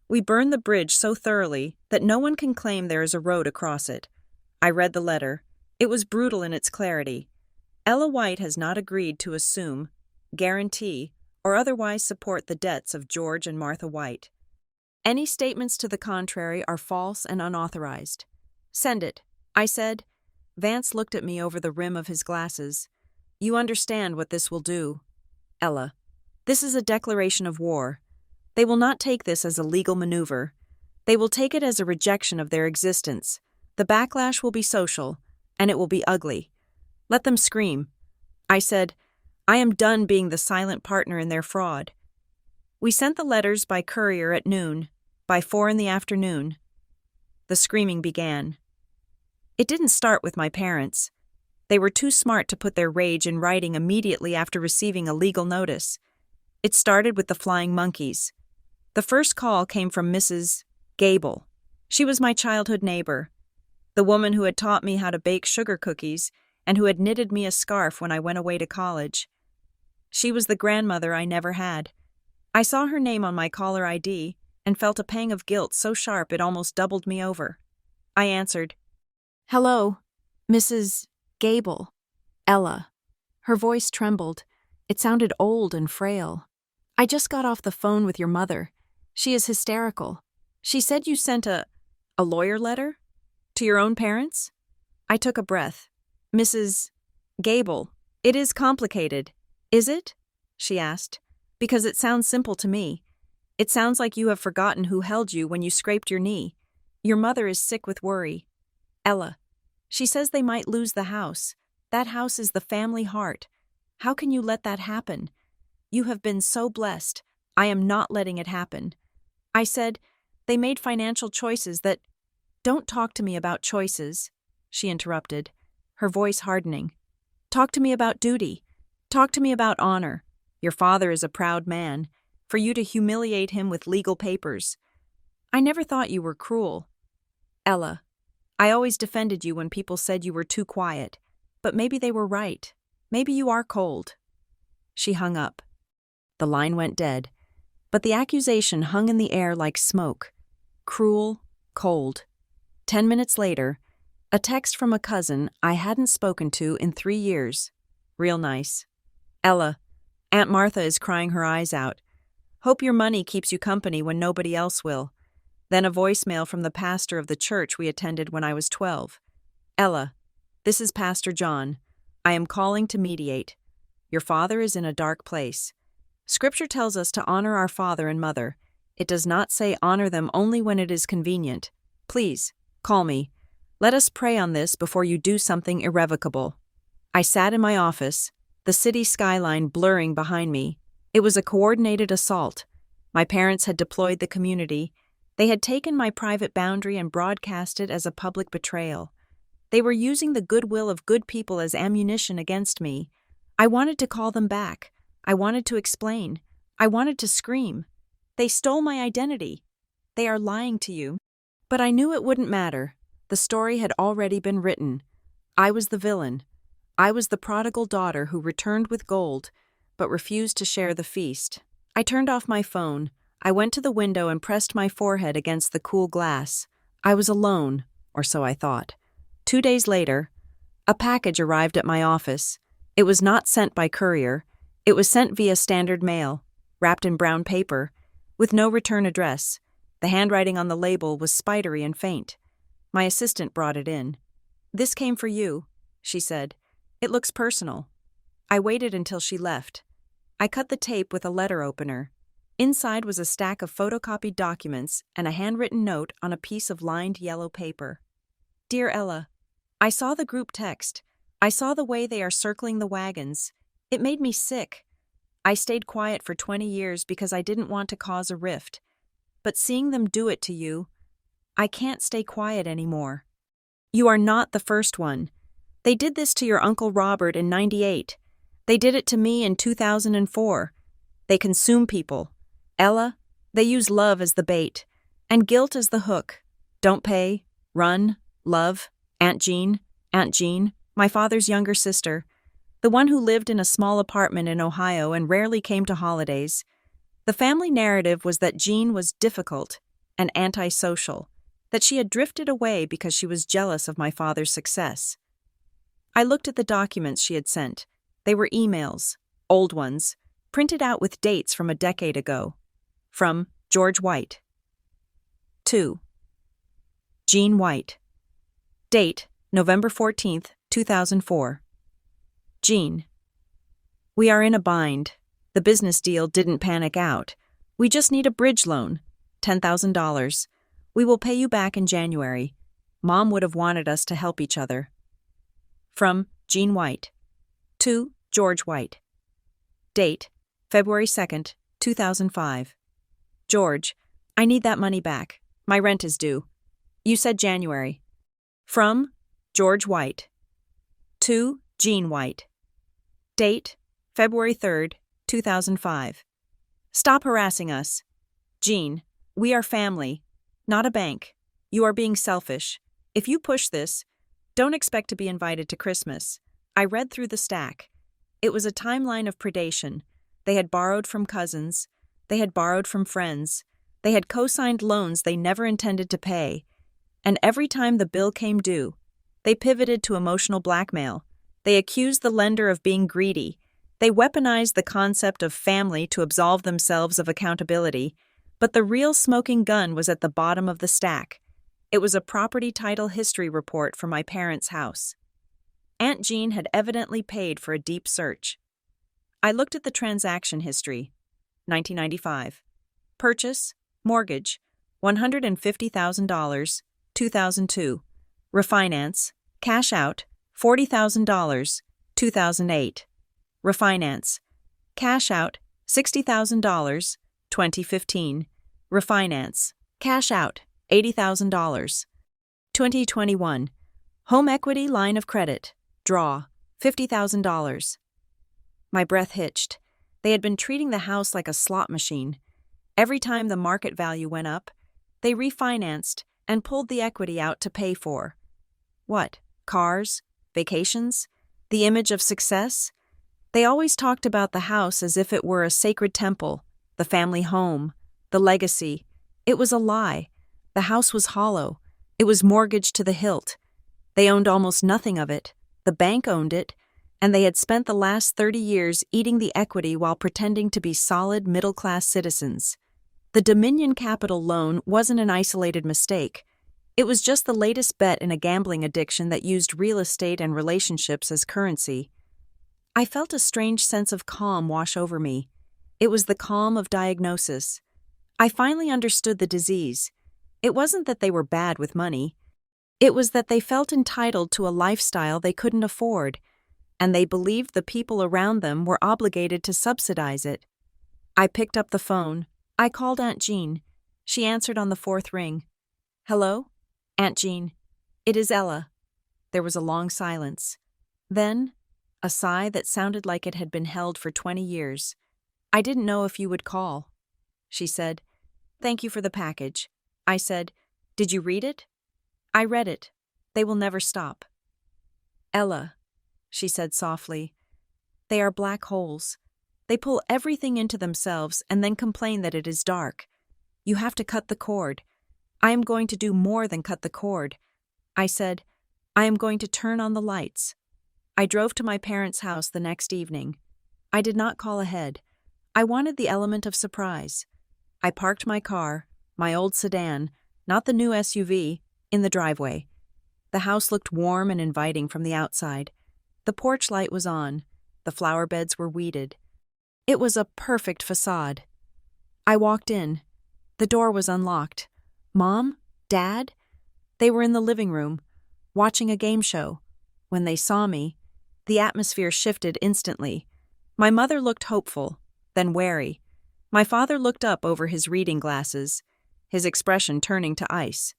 We burn the bridge so thoroughly that no one can claim there is a road across it. I read the letter. It was brutal in its clarity. Ella White has not agreed to assume, guarantee, or otherwise support the debts of George and Martha White. Any statements to the contrary are false and unauthorized. Send it, I said. Vance looked at me over the rim of his glasses. You understand what this will do, Ella. This is a declaration of war. They will not take this as a legal maneuver. They will take it as a rejection of their existence. The backlash will be social, and it will be ugly. Let them scream. I said, I am done being the silent partner in their fraud. We sent the letters by courier at noon. By 4 p.m, the screaming began. It didn't start with my parents. They were too smart to put their rage in writing immediately after receiving a legal notice. It started with the flying monkeys. The first call came from Mrs. Gable. She was my childhood neighbor, the woman who had taught me how to bake sugar cookies and who had knitted me a scarf when I went away to college. She was the grandmother I never had. I saw her name on my caller ID and felt a pang of guilt so sharp it almost doubled me over. I answered, Hello, Mrs. Gable. Ella. Her voice trembled. It sounded old and frail. I just got off the phone with your mother. She is hysterical. She said you sent a lawyer letter? To your own parents? I took a breath. Mrs. Gable, it is complicated. Is it? She asked. Because it sounds simple to me. It sounds like you have forgotten who held you when you scraped your knee. Your mother is sick with worry. Ella. She says they might lose the house. That house is the family heart. How can you let that happen? You have been so blessed. I am not letting it happen. I said, they made financial choices that— Don't talk to me about choices, she interrupted, her voice hardening. Talk to me about duty. Talk to me about honor. Your father is a proud man. For you to humiliate him with legal papers. I never thought you were cruel. Ella, I always defended you when people said you were too quiet. But maybe they were right. Maybe you are cold. She hung up. The line went dead. But the accusation hung in the air like smoke. Cruel, cold. 10 minutes later, a text from a cousin I hadn't spoken to in 3 years. Real nice. Ella, Aunt Martha is crying her eyes out. Hope your money keeps you company when nobody else will. Then a voicemail from the pastor of the church we attended when I was 12. Ella, this is Pastor John. I am calling to mediate. Your father is in a dark place. Scripture tells us to honor our father and mother. It does not say honor them only when it is convenient. Please, call me. Let us pray on this before you do something irrevocable. I sat in my office, the city skyline blurring behind me. It was a coordinated assault. My parents had deployed the community. They had taken my private boundary and broadcast it as a public betrayal. They were using the goodwill of good people as ammunition against me. I wanted to call them back. I wanted to explain. I wanted to scream. They stole my identity. They are lying to you. But I knew it wouldn't matter. The story had already been written. I was the villain. I was the prodigal daughter who returned with gold, but refused to share the feast. I turned off my phone. I went to the window and pressed my forehead against the cool glass. I was alone, or so I thought. 2 days later, a package arrived at my office. It was not sent by courier. It was sent via standard mail, wrapped in brown paper, with no return address. The handwriting on the label was spidery and faint. My assistant brought it in. This came for you, she said. It looks personal. I waited until she left. I cut the tape with a letter opener. Inside was a stack of photocopied documents and a handwritten note on a piece of lined yellow paper. Dear Ella, I saw the group text. I saw the way they are circling the wagons. It made me sick. I stayed quiet for 20 years because I didn't want to cause a rift. But seeing them do it to you, I can't stay quiet anymore. You are not the first one. They did this to your Uncle Robert in '98. They did it to me in 2004. They consume people. Ella, they use love as the bait, and guilt as the hook. Don't pay, run, love, Aunt Jean, my father's younger sister, the one who lived in a small apartment in Ohio and rarely came to holidays. The family narrative was that Jean was difficult and antisocial, that she had drifted away because she was jealous of my father's success. I looked at the documents she had sent. They were emails, old ones, printed out with dates from a decade ago. From George White. 2. Jean White. Date, November 14th, 2004. Jean. We are in a bind. The business deal didn't panic out. We just need a bridge loan, $10,000. We will pay you back in January. Mom would have wanted us to help each other. From Jean White. To George White. Date, February 2nd, 2005. George, I need that money back. My rent is due. You said January. From George White. To Jean White. Date, February 3rd, 2005. Stop harassing us. Jean, we are family, not a bank. You are being selfish. If you push this, don't expect to be invited to Christmas. I read through the stack. It was a timeline of predation. They had borrowed from cousins. They had borrowed from friends. They had co-signed loans they never intended to pay. And every time the bill came due, they pivoted to emotional blackmail. They accused the lender of being greedy. They weaponized the concept of family to absolve themselves of accountability. But the real smoking gun was at the bottom of the stack. It was a property title history report for my parents' house. Aunt Jean had evidently paid for a deep search. I looked at the transaction history. 1995. Purchase, mortgage, $150,000, 2002. Refinance, cash out, $40,000, 2008. Refinance, cash out, $60,000, 2015. Refinance, cash out, $80,000. 2021. Home equity line of credit, draw, $50,000. My breath hitched. They had been treating the house like a slot machine. Every time the market value went up, they refinanced and pulled the equity out to pay for. What? Cars? Vacations? The image of success? They always talked about the house as if it were a sacred temple, the family home, the legacy. It was a lie. The house was hollow. It was mortgaged to the hilt. They owned almost nothing of it. The bank owned it, and they had spent the last 30 years eating the equity while pretending to be solid middle-class citizens. The Dominion Capital loan wasn't an isolated mistake. It was just the latest bet in a gambling addiction that used real estate and relationships as currency. I felt a strange sense of calm wash over me. It was the calm of diagnosis. I finally understood the disease. It wasn't that they were bad with money. It was that they felt entitled to a lifestyle they couldn't afford, and they believed the people around them were obligated to subsidize it. I picked up the phone. I called Aunt Jean. She answered on the fourth ring. Hello? Aunt Jean. It is Ella. There was a long silence. Then, a sigh that sounded like it had been held for 20 years. I didn't know if you would call. She said, Thank you for the package. I said, Did you read it? I read it. They will never stop. Ella, she said softly, they are black holes. They pull everything into themselves and then complain that it is dark. You have to cut the cord. I am going to do more than cut the cord. I said, I am going to turn on the lights. I drove to my parents' house the next evening. I did not call ahead. I wanted the element of surprise. I parked my car, my old sedan, not the new SUV, in the driveway. The house looked warm and inviting from the outside. The porch light was on. The flower beds were weeded. It was a perfect facade. I walked in. The door was unlocked. Mom? Dad? They were in the living room, watching a game show. When they saw me, the atmosphere shifted instantly. My mother looked hopeful, then wary. My father looked up over his reading glasses, his expression turning to ice.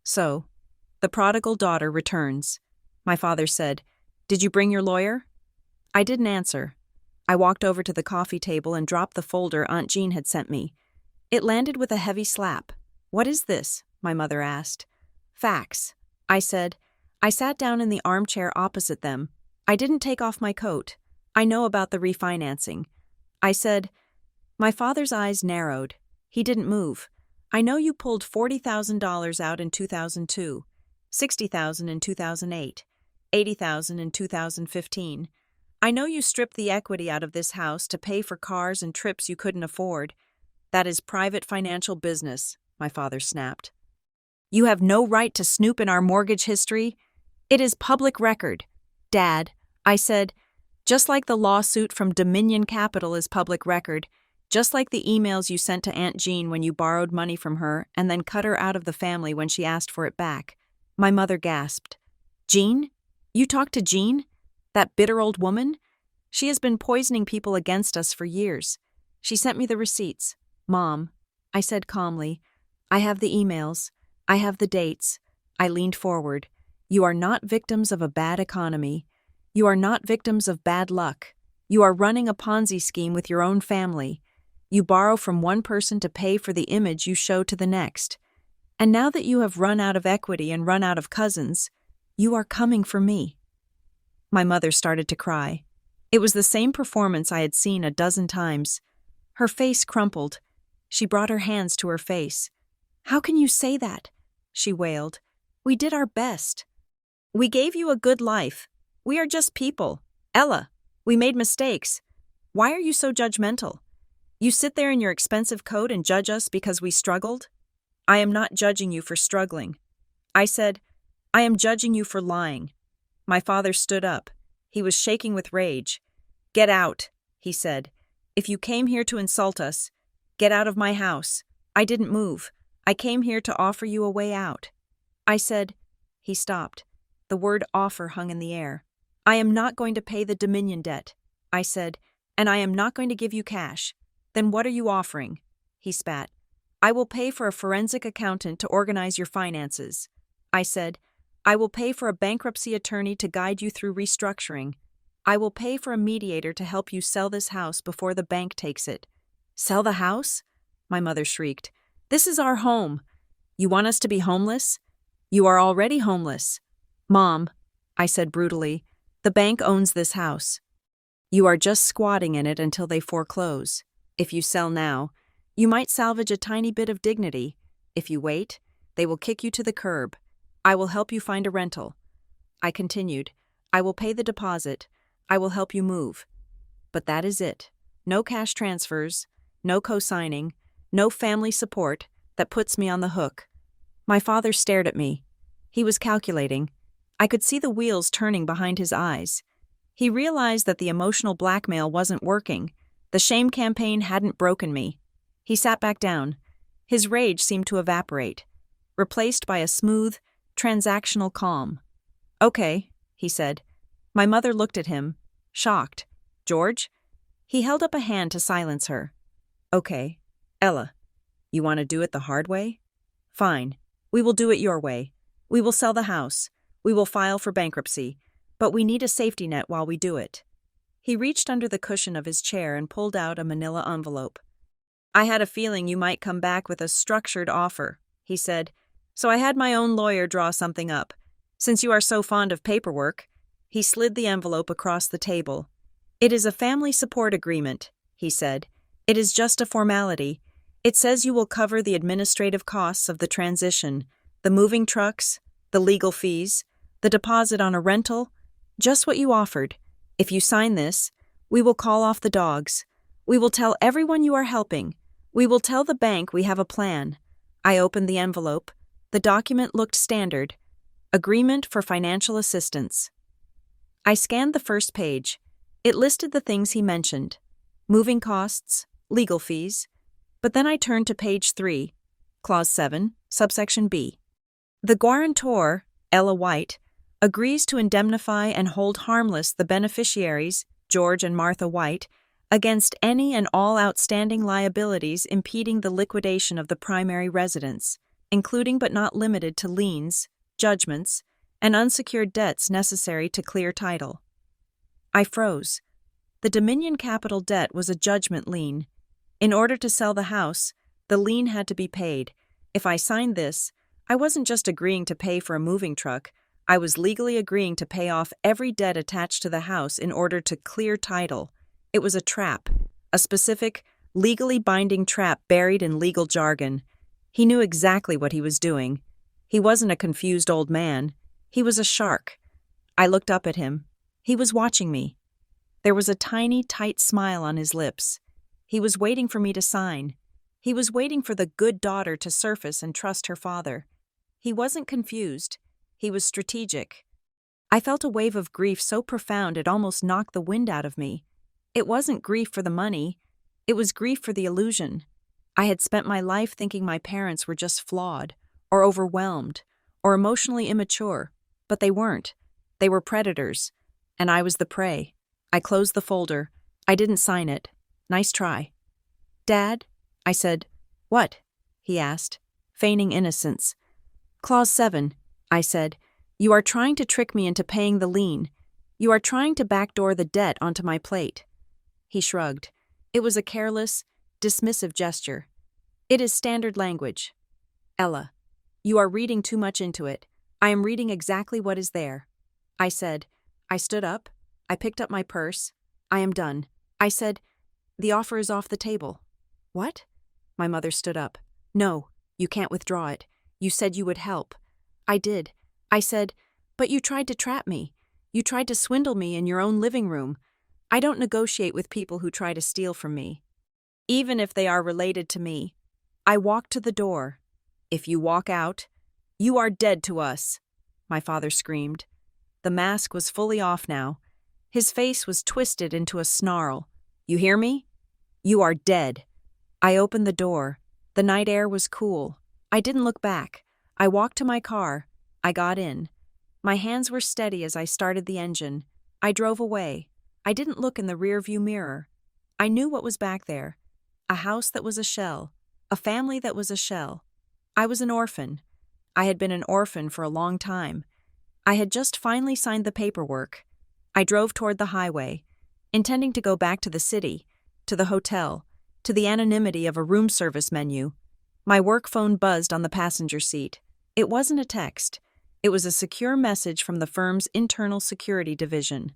So, the prodigal daughter returns. My father said, Did you bring your lawyer? I didn't answer. I walked over to the coffee table and dropped the folder Aunt Jean had sent me. It landed with a heavy slap. What is this? My mother asked. Facts, I said. I sat down in the armchair opposite them. I didn't take off my coat. I know about the refinancing. I said. My father's eyes narrowed. He didn't move. I know you pulled $40,000 out in 2002, $60,000 in 2008, $80,000 in 2015. I know you stripped the equity out of this house to pay for cars and trips you couldn't afford. That is private financial business, my father snapped. You have no right to snoop in our mortgage history. It is public record. Dad, I said, just like the lawsuit from Dominion Capital is public record, just like the emails you sent to Aunt Jean when you borrowed money from her and then cut her out of the family when she asked for it back. My mother gasped. Jean? You talked to Jean? That bitter old woman? She has been poisoning people against us for years. She sent me the receipts. Mom, I said calmly, I have the emails. I have the dates. I leaned forward. You are not victims of a bad economy. You are not victims of bad luck. You are running a Ponzi scheme with your own family. You borrow from one person to pay for the image you show to the next. And now that you have run out of equity and run out of cousins, you are coming for me. My mother started to cry. It was the same performance I had seen a dozen times. Her face crumpled. She brought her hands to her face. How can you say that? She wailed. We did our best. We gave you a good life. We are just people. Ella, we made mistakes. Why are you so judgmental? You sit there in your expensive coat and judge us because we struggled? I am not judging you for struggling. I said, I am judging you for lying. My father stood up. He was shaking with rage. "Get out," he said. "If you came here to insult us, get out of my house. I didn't move. I came here to offer you a way out." I said. He stopped. The word offer hung in the air. "I am not going to pay the Dominion debt," I said, "and I am not going to give you cash." "Then what are you offering?" He spat. "I will pay for a forensic accountant to organize your finances." I said. "I will pay for a bankruptcy attorney to guide you through restructuring. I will pay for a mediator to help you sell this house before the bank takes it." "Sell the house?" My mother shrieked. "This is our home. You want us to be homeless? You are already homeless." "Mom," I said brutally, "the bank owns this house. You are just squatting in it until they foreclose. If you sell now, you might salvage a tiny bit of dignity. If you wait, they will kick you to the curb. I will help you find a rental." I continued. "I will pay the deposit. I will help you move. But that is it. No cash transfers, no co-signing, no family support that puts me on the hook." My father stared at me. He was calculating. I could see the wheels turning behind his eyes. He realized that the emotional blackmail wasn't working. The shame campaign hadn't broken me. He sat back down. His rage seemed to evaporate, replaced by a smooth, transactional calm. "Okay," he said. My mother looked at him, shocked. "George?" He held up a hand to silence her. "Okay. Ella, you want to do it the hard way? Fine. We will do it your way. We will sell the house. We will file for bankruptcy. But we need a safety net while we do it." He reached under the cushion of his chair and pulled out a manila envelope. "I had a feeling you might come back with a structured offer," he said, "so I had my own lawyer draw something up. Since you are so fond of paperwork." He slid the envelope across the table. "It is a family support agreement," he said. "It is just a formality. It says you will cover the administrative costs of the transition, the moving trucks, the legal fees, the deposit on a rental, just what you offered. If you sign this, we will call off the dogs. We will tell everyone you are helping. We will tell the bank we have a plan." I opened the envelope. The document looked standard. Agreement for financial assistance. I scanned the first page. It listed the things he mentioned: moving costs, legal fees. But then I turned to page 3, Clause 7, subsection B. "The guarantor, Ella White, agrees to indemnify and hold harmless the beneficiaries, George and Martha White, against any and all outstanding liabilities impeding the liquidation of the primary residence, including but not limited to liens, judgments, and unsecured debts necessary to clear title." I froze. The Dominion capital debt was a judgment lien. In order to sell the house, the lien had to be paid. If I signed this, I wasn't just agreeing to pay for a moving truck. I was legally agreeing to pay off every debt attached to the house in order to clear title. It was a trap, a specific, legally binding trap buried in legal jargon. He knew exactly what he was doing. He wasn't a confused old man. He was a shark. I looked up at him. He was watching me. There was a tiny, tight smile on his lips. He was waiting for me to sign. He was waiting for the good daughter to surface and trust her father. He wasn't confused. He was strategic. I felt a wave of grief so profound it almost knocked the wind out of me. It wasn't grief for the money. It was grief for the illusion. I had spent my life thinking my parents were just flawed, or overwhelmed, or emotionally immature, but they weren't. They were predators, and I was the prey. I closed the folder. I didn't sign it. Nice try. "Dad?" I said. "What?" he asked, feigning innocence. "Clause 7, I said. "You are trying to trick me into paying the lien. You are trying to backdoor the debt onto my plate." He shrugged. It was a careless, dismissive gesture. "It is standard language. Ella, you are reading too much into it. I am reading exactly what is there." I said. I stood up. I picked up my purse. "I am done." I said, "The offer is off the table." "What?" My mother stood up. "No, you can't withdraw it. You said you would help." "I did." I said, "But you tried to trap me. You tried to swindle me in your own living room. I don't negotiate with people who try to steal from me, even if they are related to me." I walked to the door. "If you walk out, you are dead to us," my father screamed. The mask was fully off now. His face was twisted into a snarl. "You hear me? You are dead." I opened the door. The night air was cool. I didn't look back. I walked to my car. I got in. My hands were steady as I started the engine. I drove away. I didn't look in the rearview mirror. I knew what was back there. A house that was a shell. A family that was a shell. I was an orphan. I had been an orphan for a long time. I had just finally signed the paperwork. I drove toward the highway, intending to go back to the city, to the hotel, to the anonymity of a room service menu. My work phone buzzed on the passenger seat. It wasn't a text. It was a secure message from the firm's internal security division.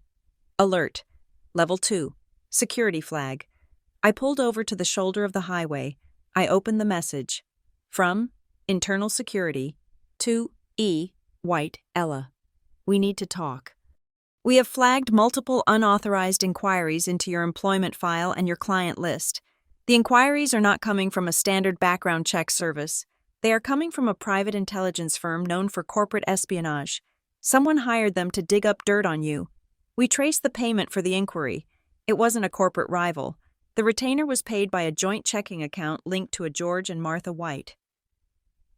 Alert. Level 2. Security flag. I pulled over to the shoulder of the highway. I opened the message. From Internal Security to E. White, Ella. We need to talk. We have flagged multiple unauthorized inquiries into your employment file and your client list. The inquiries are not coming from a standard background check service. They are coming from a private intelligence firm known for corporate espionage. Someone hired them to dig up dirt on you. We traced the payment for the inquiry. It wasn't a corporate rival. The retainer was paid by a joint checking account linked to a George and Martha White.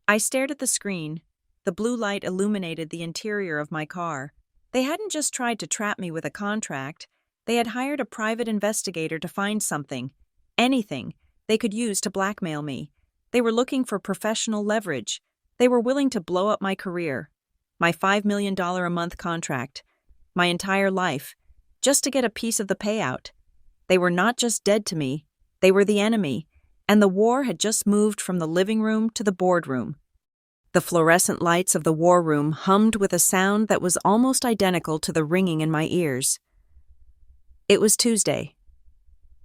I stared at the screen. The blue light illuminated the interior of my car. They hadn't just tried to trap me with a contract. They had hired a private investigator to find something, anything, they could use to blackmail me. They were looking for professional leverage. They were willing to blow up my career, my $5 million a month contract, my entire life, just to get a piece of the payout. They were not just dead to me, they were the enemy, and the war had just moved from the living room to the boardroom. The fluorescent lights of the war room hummed with a sound that was almost identical to the ringing in my ears. It was Tuesday.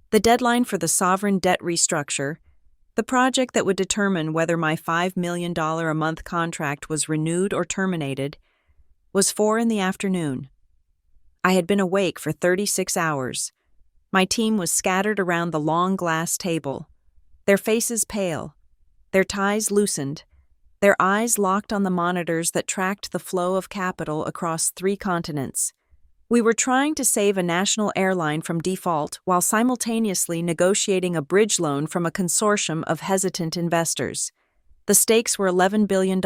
The deadline for the sovereign debt restructure, the project that would determine whether my $5 million a month contract was renewed or terminated, was 4 p.m. I had been awake for 36 hours. My team was scattered around the long glass table, their faces pale, their ties loosened, their eyes locked on the monitors that tracked the flow of capital across 3 continents. We were trying to save a national airline from default while simultaneously negotiating a bridge loan from a consortium of hesitant investors. The stakes were $11 billion.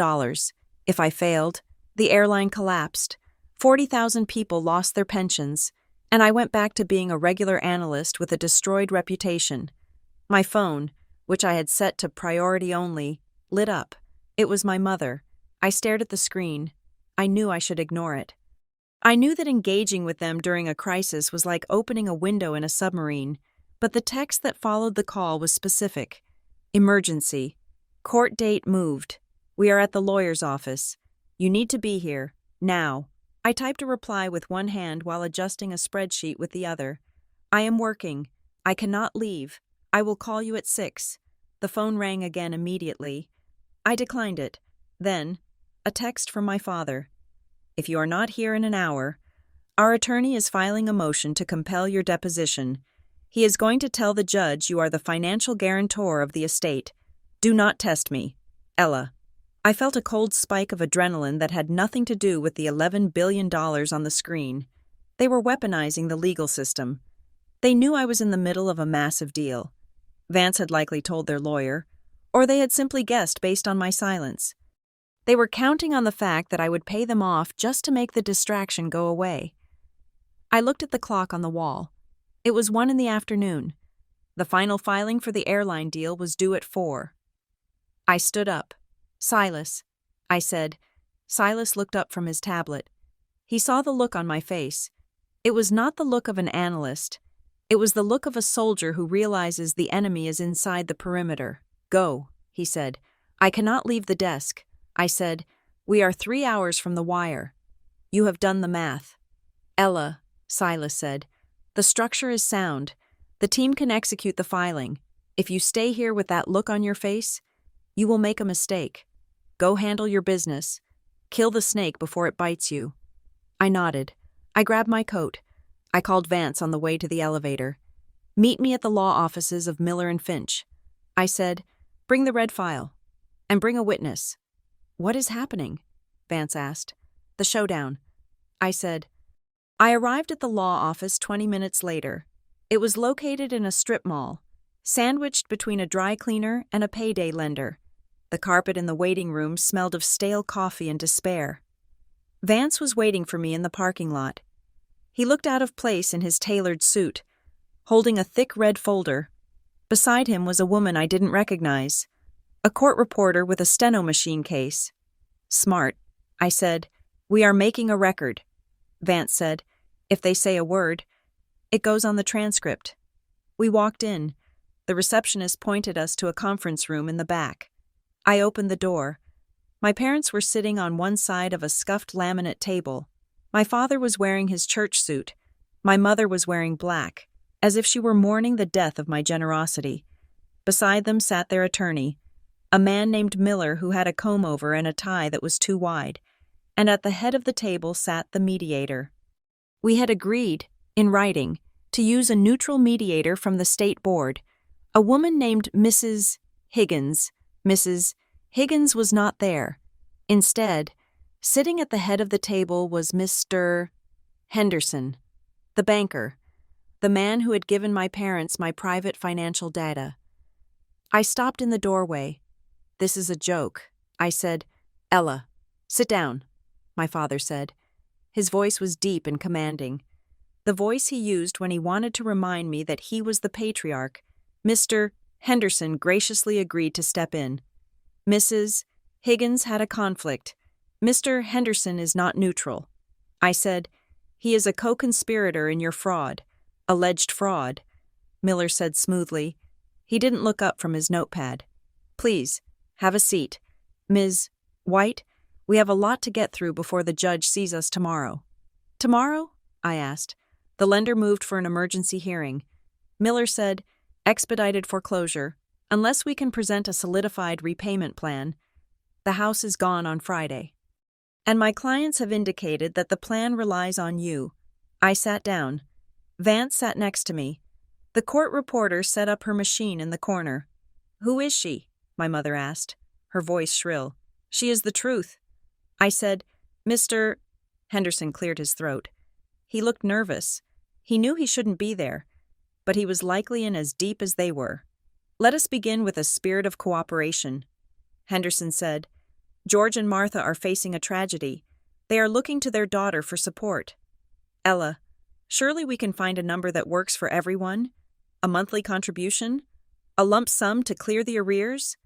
If I failed, the airline collapsed. 40,000 people lost their pensions, and I went back to being a regular analyst with a destroyed reputation. My phone, which I had set to priority only, lit up. It was my mother. I stared at the screen. I knew I should ignore it. I knew that engaging with them during a crisis was like opening a window in a submarine, but the text that followed the call was specific. Emergency. Court date moved. We are at the lawyer's office. You need to be here, now. I typed a reply with one hand while adjusting a spreadsheet with the other. I am working. I cannot leave. I will call you at 6. The phone rang again immediately. I declined it. Then, a text from my father. If you are not here in an hour, our attorney is filing a motion to compel your deposition. He is going to tell the judge you are the financial guarantor of the estate. Do not test me. Ella. I felt a cold spike of adrenaline that had nothing to do with the $11 billion on the screen. They were weaponizing the legal system. They knew I was in the middle of a massive deal. Vance had likely told their lawyer, or they had simply guessed based on my silence. They were counting on the fact that I would pay them off just to make the distraction go away. I looked at the clock on the wall. It was 1 p.m. The final filing for the airline deal was due at 4. I stood up. Silas, I said. Silas looked up from his tablet. He saw the look on my face. It was not the look of an analyst. It was the look of a soldier who realizes the enemy is inside the perimeter. Go, he said. I cannot leave the desk. I said, we are 3 hours from the wire. You have done the math. Ella, Silas said, the structure is sound. The team can execute the filing. If you stay here with that look on your face, you will make a mistake. Go handle your business. Kill the snake before it bites you. I nodded. I grabbed my coat. I called Vance on the way to the elevator. Meet me at the law offices of Miller and Finch. I said, bring the red file. And bring a witness. What is happening? Vance asked. The showdown. I said. I arrived at the law office 20 minutes later. It was located in a strip mall, sandwiched between a dry cleaner and a payday lender. The carpet in the waiting room smelled of stale coffee and despair. Vance was waiting for me in the parking lot. He looked out of place in his tailored suit, holding a thick red folder. Beside him was a woman I didn't recognize, a court reporter with a steno machine case. Smart, I said. We are making a record. Vance said. If they say a word, it goes on the transcript. We walked in. The receptionist pointed us to a conference room in the back. I opened the door. My parents were sitting on one side of a scuffed laminate table. My father was wearing his church suit. My mother was wearing black, as if she were mourning the death of my generosity. Beside them sat their attorney, a man named Miller who had a comb-over and a tie that was too wide, and at the head of the table sat the mediator. We had agreed, in writing, to use a neutral mediator from the state board, a woman named Mrs. Higgins. Mrs. Higgins was not there. Instead, sitting at the head of the table was Mr. Henderson, the banker, the man who had given my parents my private financial data. I stopped in the doorway. This is a joke, I said. Ella, sit down, my father said. His voice was deep and commanding. The voice he used when he wanted to remind me that he was the patriarch. Mr. Henderson graciously agreed to step in. Mrs. Higgins had a conflict. Mr. Henderson is not neutral. I said, he is a co-conspirator in your fraud, alleged fraud, Miller said smoothly. He didn't look up from his notepad. Please, have a seat. Ms. White, we have a lot to get through before the judge sees us tomorrow. Tomorrow? I asked. The lender moved for an emergency hearing. Miller said, expedited foreclosure. Unless we can present a solidified repayment plan, the house is gone on Friday. And my clients have indicated that the plan relies on you. I sat down. Vance sat next to me. The court reporter set up her machine in the corner. Who is she? My mother asked, her voice shrill. She is the truth. I said, Mr. Henderson cleared his throat. He looked nervous. He knew he shouldn't be there, but he was likely in as deep as they were. Let us begin with a spirit of cooperation. Henderson said, George and Martha are facing a tragedy. They are looking to their daughter for support. Ella, surely we can find a number that works for everyone? A monthly contribution? A lump sum to clear the arrears?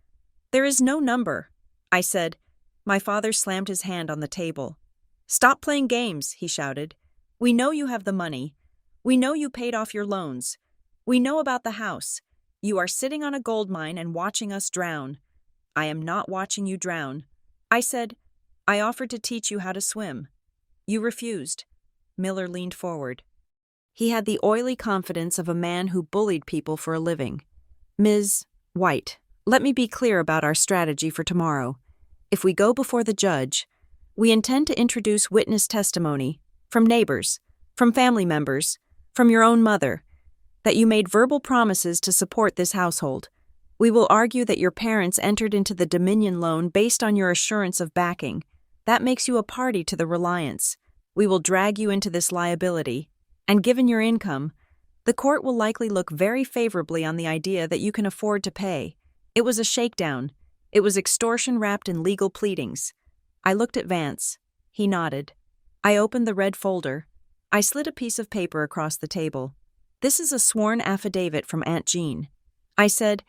There is no number, I said. My father slammed his hand on the table. Stop playing games, he shouted. We know you have the money. We know you paid off your loans. We know about the house. You are sitting on a gold mine and watching us drown. I am not watching you drown. I said, I offered to teach you how to swim. You refused. Miller leaned forward. He had the oily confidence of a man who bullied people for a living. Ms. White, let me be clear about our strategy for tomorrow. If we go before the judge, we intend to introduce witness testimony from neighbors, from family members, from your own mother, that you made verbal promises to support this household. We will argue that your parents entered into the Dominion loan based on your assurance of backing. That makes you a party to the reliance. We will drag you into this liability, and given your income, the court will likely look very favorably on the idea that you can afford to pay. It was a shakedown. It was extortion wrapped in legal pleadings. I looked at Vance. He nodded. I opened the red folder. I slid a piece of paper across the table. This is a sworn affidavit from Aunt Jean. I said,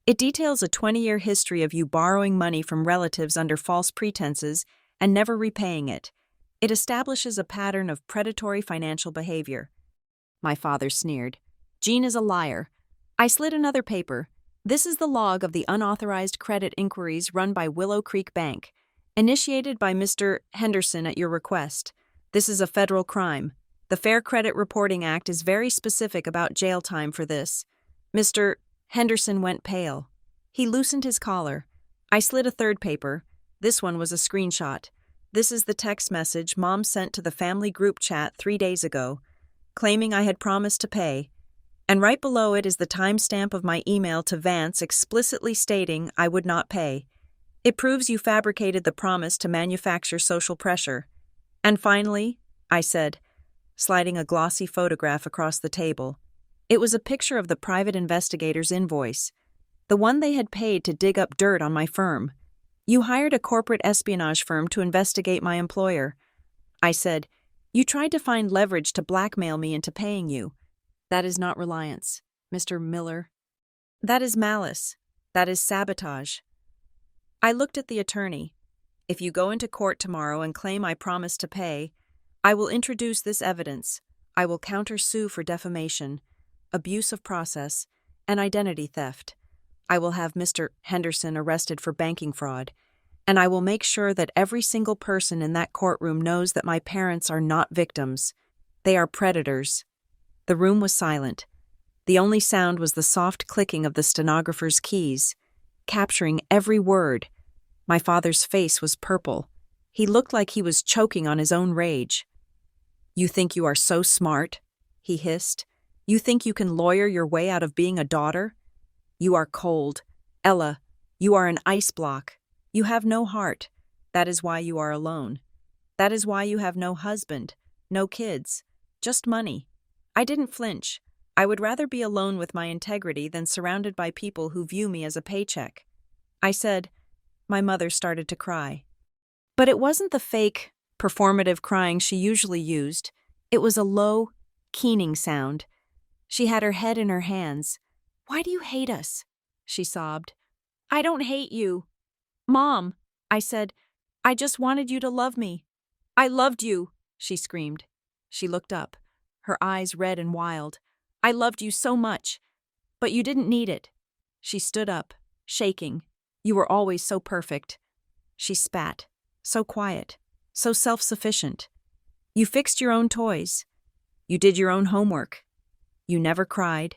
it details a 20-year history of you borrowing money from relatives under false pretenses and never repaying it. It establishes a pattern of predatory financial behavior. My father sneered. Jean is a liar. I slid another paper. This is the log of the unauthorized credit inquiries run by Willow Creek Bank, initiated by Mr. Henderson at your request. This is a federal crime. The Fair Credit Reporting Act is very specific about jail time for this. Mr. Henderson went pale. He loosened his collar. I slid a third paper. This one was a screenshot. This is the text message Mom sent to the family group chat 3 days ago, claiming I had promised to pay. And right below it is the timestamp of my email to Vance explicitly stating I would not pay. It proves you fabricated the promise to manufacture social pressure. And finally, I said, sliding a glossy photograph across the table. It was a picture of the private investigator's invoice, the one they had paid to dig up dirt on my firm. You hired a corporate espionage firm to investigate my employer. I said, you tried to find leverage to blackmail me into paying you. That is not reliance, Mr. Miller. That is malice. That is sabotage. I looked at the attorney. If you go into court tomorrow and claim I promised to pay, I will introduce this evidence. I will counter-sue for defamation, abuse of process, and identity theft. I will have Mr. Henderson arrested for banking fraud, and I will make sure that every single person in that courtroom knows that my parents are not victims. They are predators. The room was silent. The only sound was the soft clicking of the stenographer's keys, capturing every word. My father's face was purple. He looked like he was choking on his own rage. You think you are so smart? He hissed. You think you can lawyer your way out of being a daughter? You are cold. Ella, you are an ice block. You have no heart. That is why you are alone. That is why you have no husband, no kids, just money. I didn't flinch. I would rather be alone with my integrity than surrounded by people who view me as a paycheck. I said, my mother started to cry. But it wasn't the fake, performative crying she usually used. It was a low, keening sound. She had her head in her hands. Why do you hate us? She sobbed. I don't hate you. Mom, I said, I just wanted you to love me. I loved you, she screamed. She looked up, her eyes red and wild. I loved you so much, but you didn't need it. She stood up, shaking. You were always so perfect. She spat, so quiet, so self-sufficient. You fixed your own toys. You did your own homework. You never cried.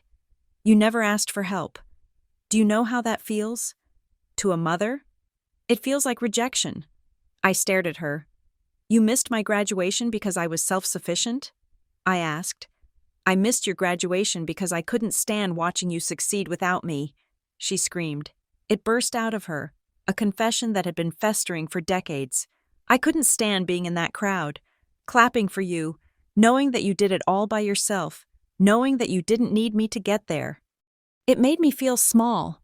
You never asked for help. Do you know how that feels? To a mother? It feels like rejection. I stared at her. You missed my graduation because I was self-sufficient? I asked. I missed your graduation because I couldn't stand watching you succeed without me, she screamed. It burst out of her, a confession that had been festering for decades. I couldn't stand being in that crowd, clapping for you, knowing that you did it all by yourself, knowing that you didn't need me to get there. It made me feel small.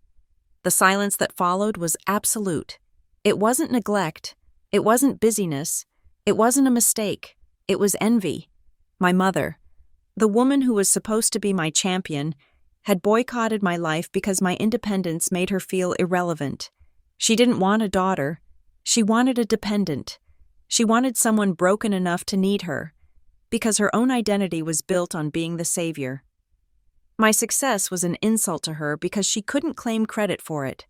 The silence that followed was absolute. It wasn't neglect. It wasn't busyness. It wasn't a mistake. It was envy. My mother, the woman who was supposed to be my champion, had boycotted my life because my independence made her feel irrelevant. She didn't want a daughter. She wanted a dependent. She wanted someone broken enough to need her, because her own identity was built on being the savior. My success was an insult to her because she couldn't claim credit for it.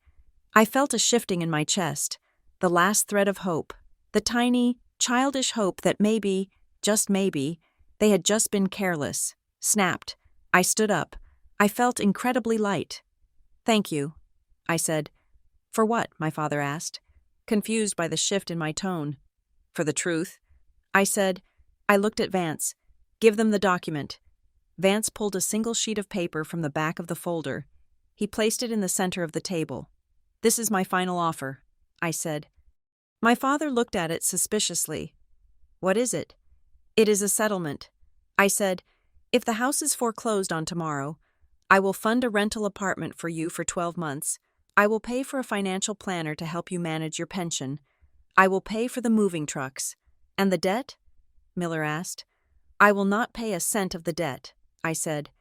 I felt a shifting in my chest, the last thread of hope, the tiny, childish hope that maybe, just maybe, they had just been careless, snapped. I stood up. I felt incredibly light. Thank you, I said. For what? My father asked, confused by the shift in my tone. For the truth, I said. I looked at Vance. Give them the document. Vance pulled a single sheet of paper from the back of the folder. He placed it in the center of the table. This is my final offer, I said. My father looked at it suspiciously. What is it? It is a settlement. I said, if the house is foreclosed on tomorrow, I will fund a rental apartment for you for 12 months. I will pay for a financial planner to help you manage your pension. I will pay for the moving trucks. And the debt? Miller asked. I will not pay a cent of the debt, I said,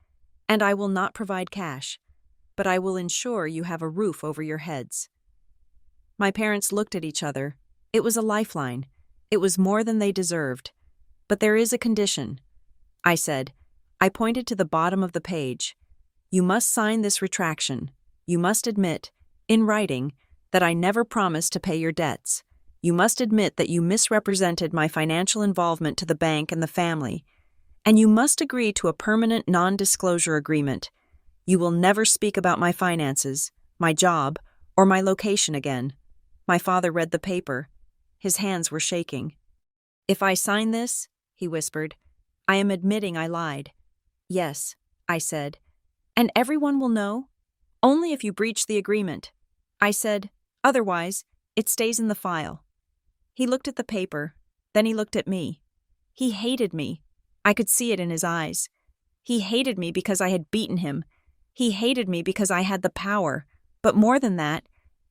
and I will not provide cash, but I will ensure you have a roof over your heads. My parents looked at each other. It was a lifeline. It was more than they deserved. But there is a condition, I said. I pointed to the bottom of the page. You must sign this retraction. You must admit, in writing, that I never promised to pay your debts. You must admit that you misrepresented my financial involvement to the bank and the family. And you must agree to a permanent non-disclosure agreement. You will never speak about my finances, my job, or my location again. My father read the paper. His hands were shaking. If I sign this, he whispered, I am admitting I lied. Yes, I said. And everyone will know? Only if you breach the agreement. I said, otherwise, it stays in the file. He looked at the paper, then he looked at me. He hated me. I could see it in his eyes. He hated me because I had beaten him. He hated me because I had the power. But more than that,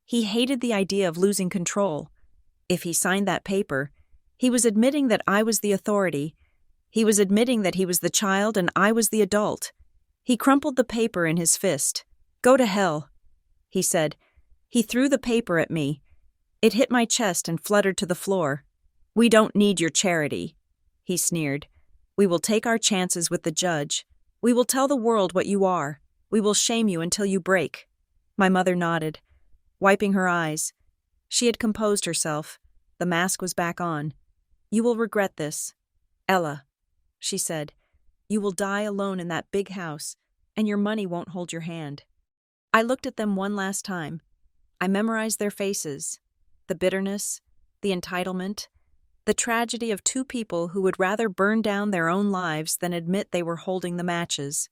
he hated the idea of losing control. If he signed that paper, he was admitting that I was the authority. He was admitting that he was the child and I was the adult. He crumpled the paper in his fist. "Go to hell," he said. He threw the paper at me. It hit my chest and fluttered to the floor. "We don't need your charity," he sneered. "We will take our chances with the judge. We will tell the world what you are. We will shame you until you break." My mother nodded, wiping her eyes. She had composed herself. The mask was back on. "You will regret this. Ella," she said. "You will die alone in that big house, and your money won't hold your hand." I looked at them one last time. I memorized their faces, the bitterness, the entitlement, the tragedy of two people who would rather burn down their own lives than admit they were holding the matches.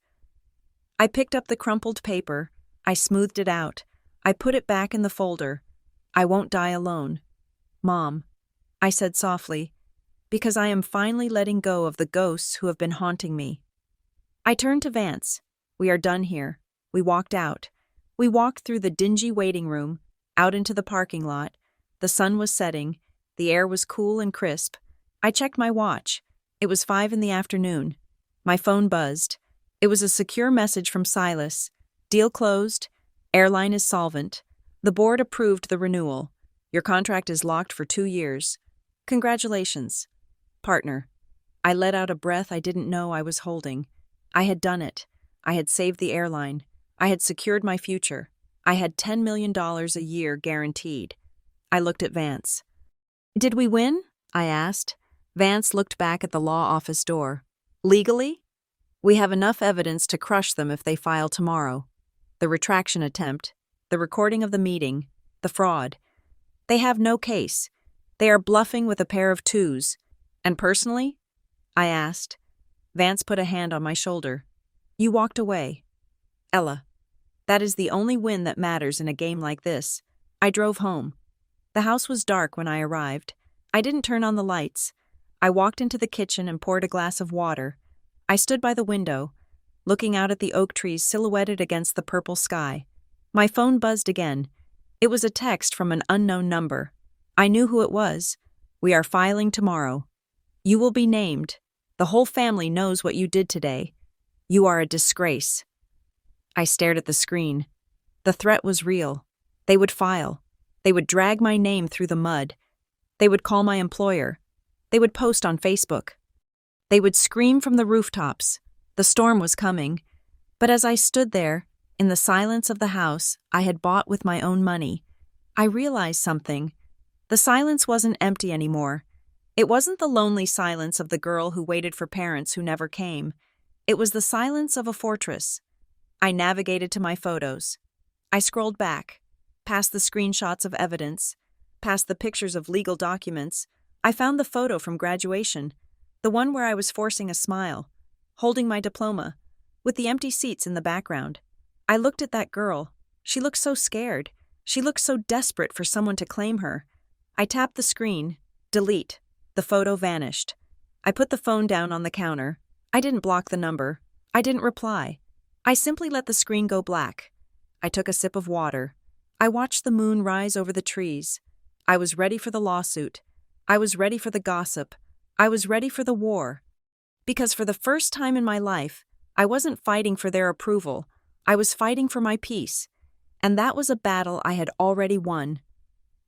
I picked up the crumpled paper. I smoothed it out. I put it back in the folder. "I won't die alone. Mom," I said softly, "because I am finally letting go of the ghosts who have been haunting me." I turned to Vance. "We are done here." We walked out. We walked through the dingy waiting room, out into the parking lot. The sun was setting. The air was cool and crisp. I checked my watch. It was 5 in the afternoon. My phone buzzed. It was a secure message from Silas. "Deal closed. Airline is solvent. The board approved the renewal. Your contract is locked for 2 years. Congratulations, partner." I let out a breath I didn't know I was holding. I had done it. I had saved the airline. I had secured my future. I had $10 million a year guaranteed. I looked at Vance. "Did we win?" I asked. Vance looked back at the law office door. "Legally? We have enough evidence to crush them if they file tomorrow. The retraction attempt, the recording of the meeting, the fraud. They have no case. They are bluffing with a pair of twos. And personally?" I asked. Vance put a hand on my shoulder. "You walked away. Ella, that is the only win that matters in a game like this." I drove home. The house was dark when I arrived. I didn't turn on the lights. I walked into the kitchen and poured a glass of water. I stood by the window, looking out at the oak trees silhouetted against the purple sky. My phone buzzed again. It was a text from an unknown number. I knew who it was. "We are filing tomorrow. You will be named. The whole family knows what you did today. You are a disgrace." I stared at the screen. The threat was real. They would file. They would drag my name through the mud. They would call my employer. They would post on Facebook. They would scream from the rooftops. The storm was coming. But as I stood there, in the silence of the house I had bought with my own money, I realized something. The silence wasn't empty anymore. It wasn't the lonely silence of the girl who waited for parents who never came. It was the silence of a fortress. I navigated to my photos. I scrolled back, past the screenshots of evidence, past the pictures of legal documents. I found the photo from graduation, the one where I was forcing a smile, holding my diploma, with the empty seats in the background. I looked at that girl. She looked so scared. She looked so desperate for someone to claim her. I tapped the screen. Delete. The photo vanished. I put the phone down on the counter. I didn't block the number. I didn't reply. I simply let the screen go black. I took a sip of water. I watched the moon rise over the trees. I was ready for the lawsuit. I was ready for the gossip. I was ready for the war. Because for the first time in my life, I wasn't fighting for their approval. I was fighting for my peace. And that was a battle I had already won.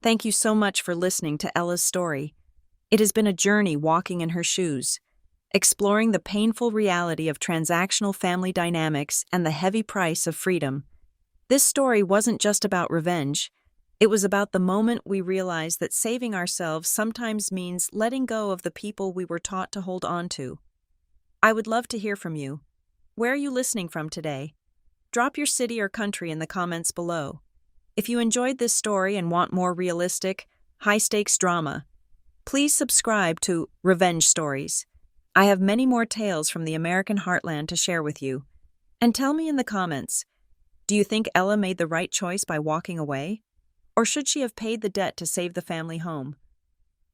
Thank you so much for listening to Ella's story. It has been a journey walking in her shoes, exploring the painful reality of transactional family dynamics and the heavy price of freedom. This story wasn't just about revenge. It was about the moment we realized that saving ourselves sometimes means letting go of the people we were taught to hold on to. I would love to hear from you. Where are you listening from today? Drop your city or country in the comments below. If you enjoyed this story and want more realistic, high-stakes drama, please subscribe to Revenge Stories. I have many more tales from the American heartland to share with you. And tell me in the comments, do you think Ella made the right choice by walking away? Or should she have paid the debt to save the family home?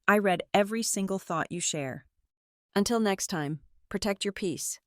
I read every single thought you share. Until next time, protect your peace.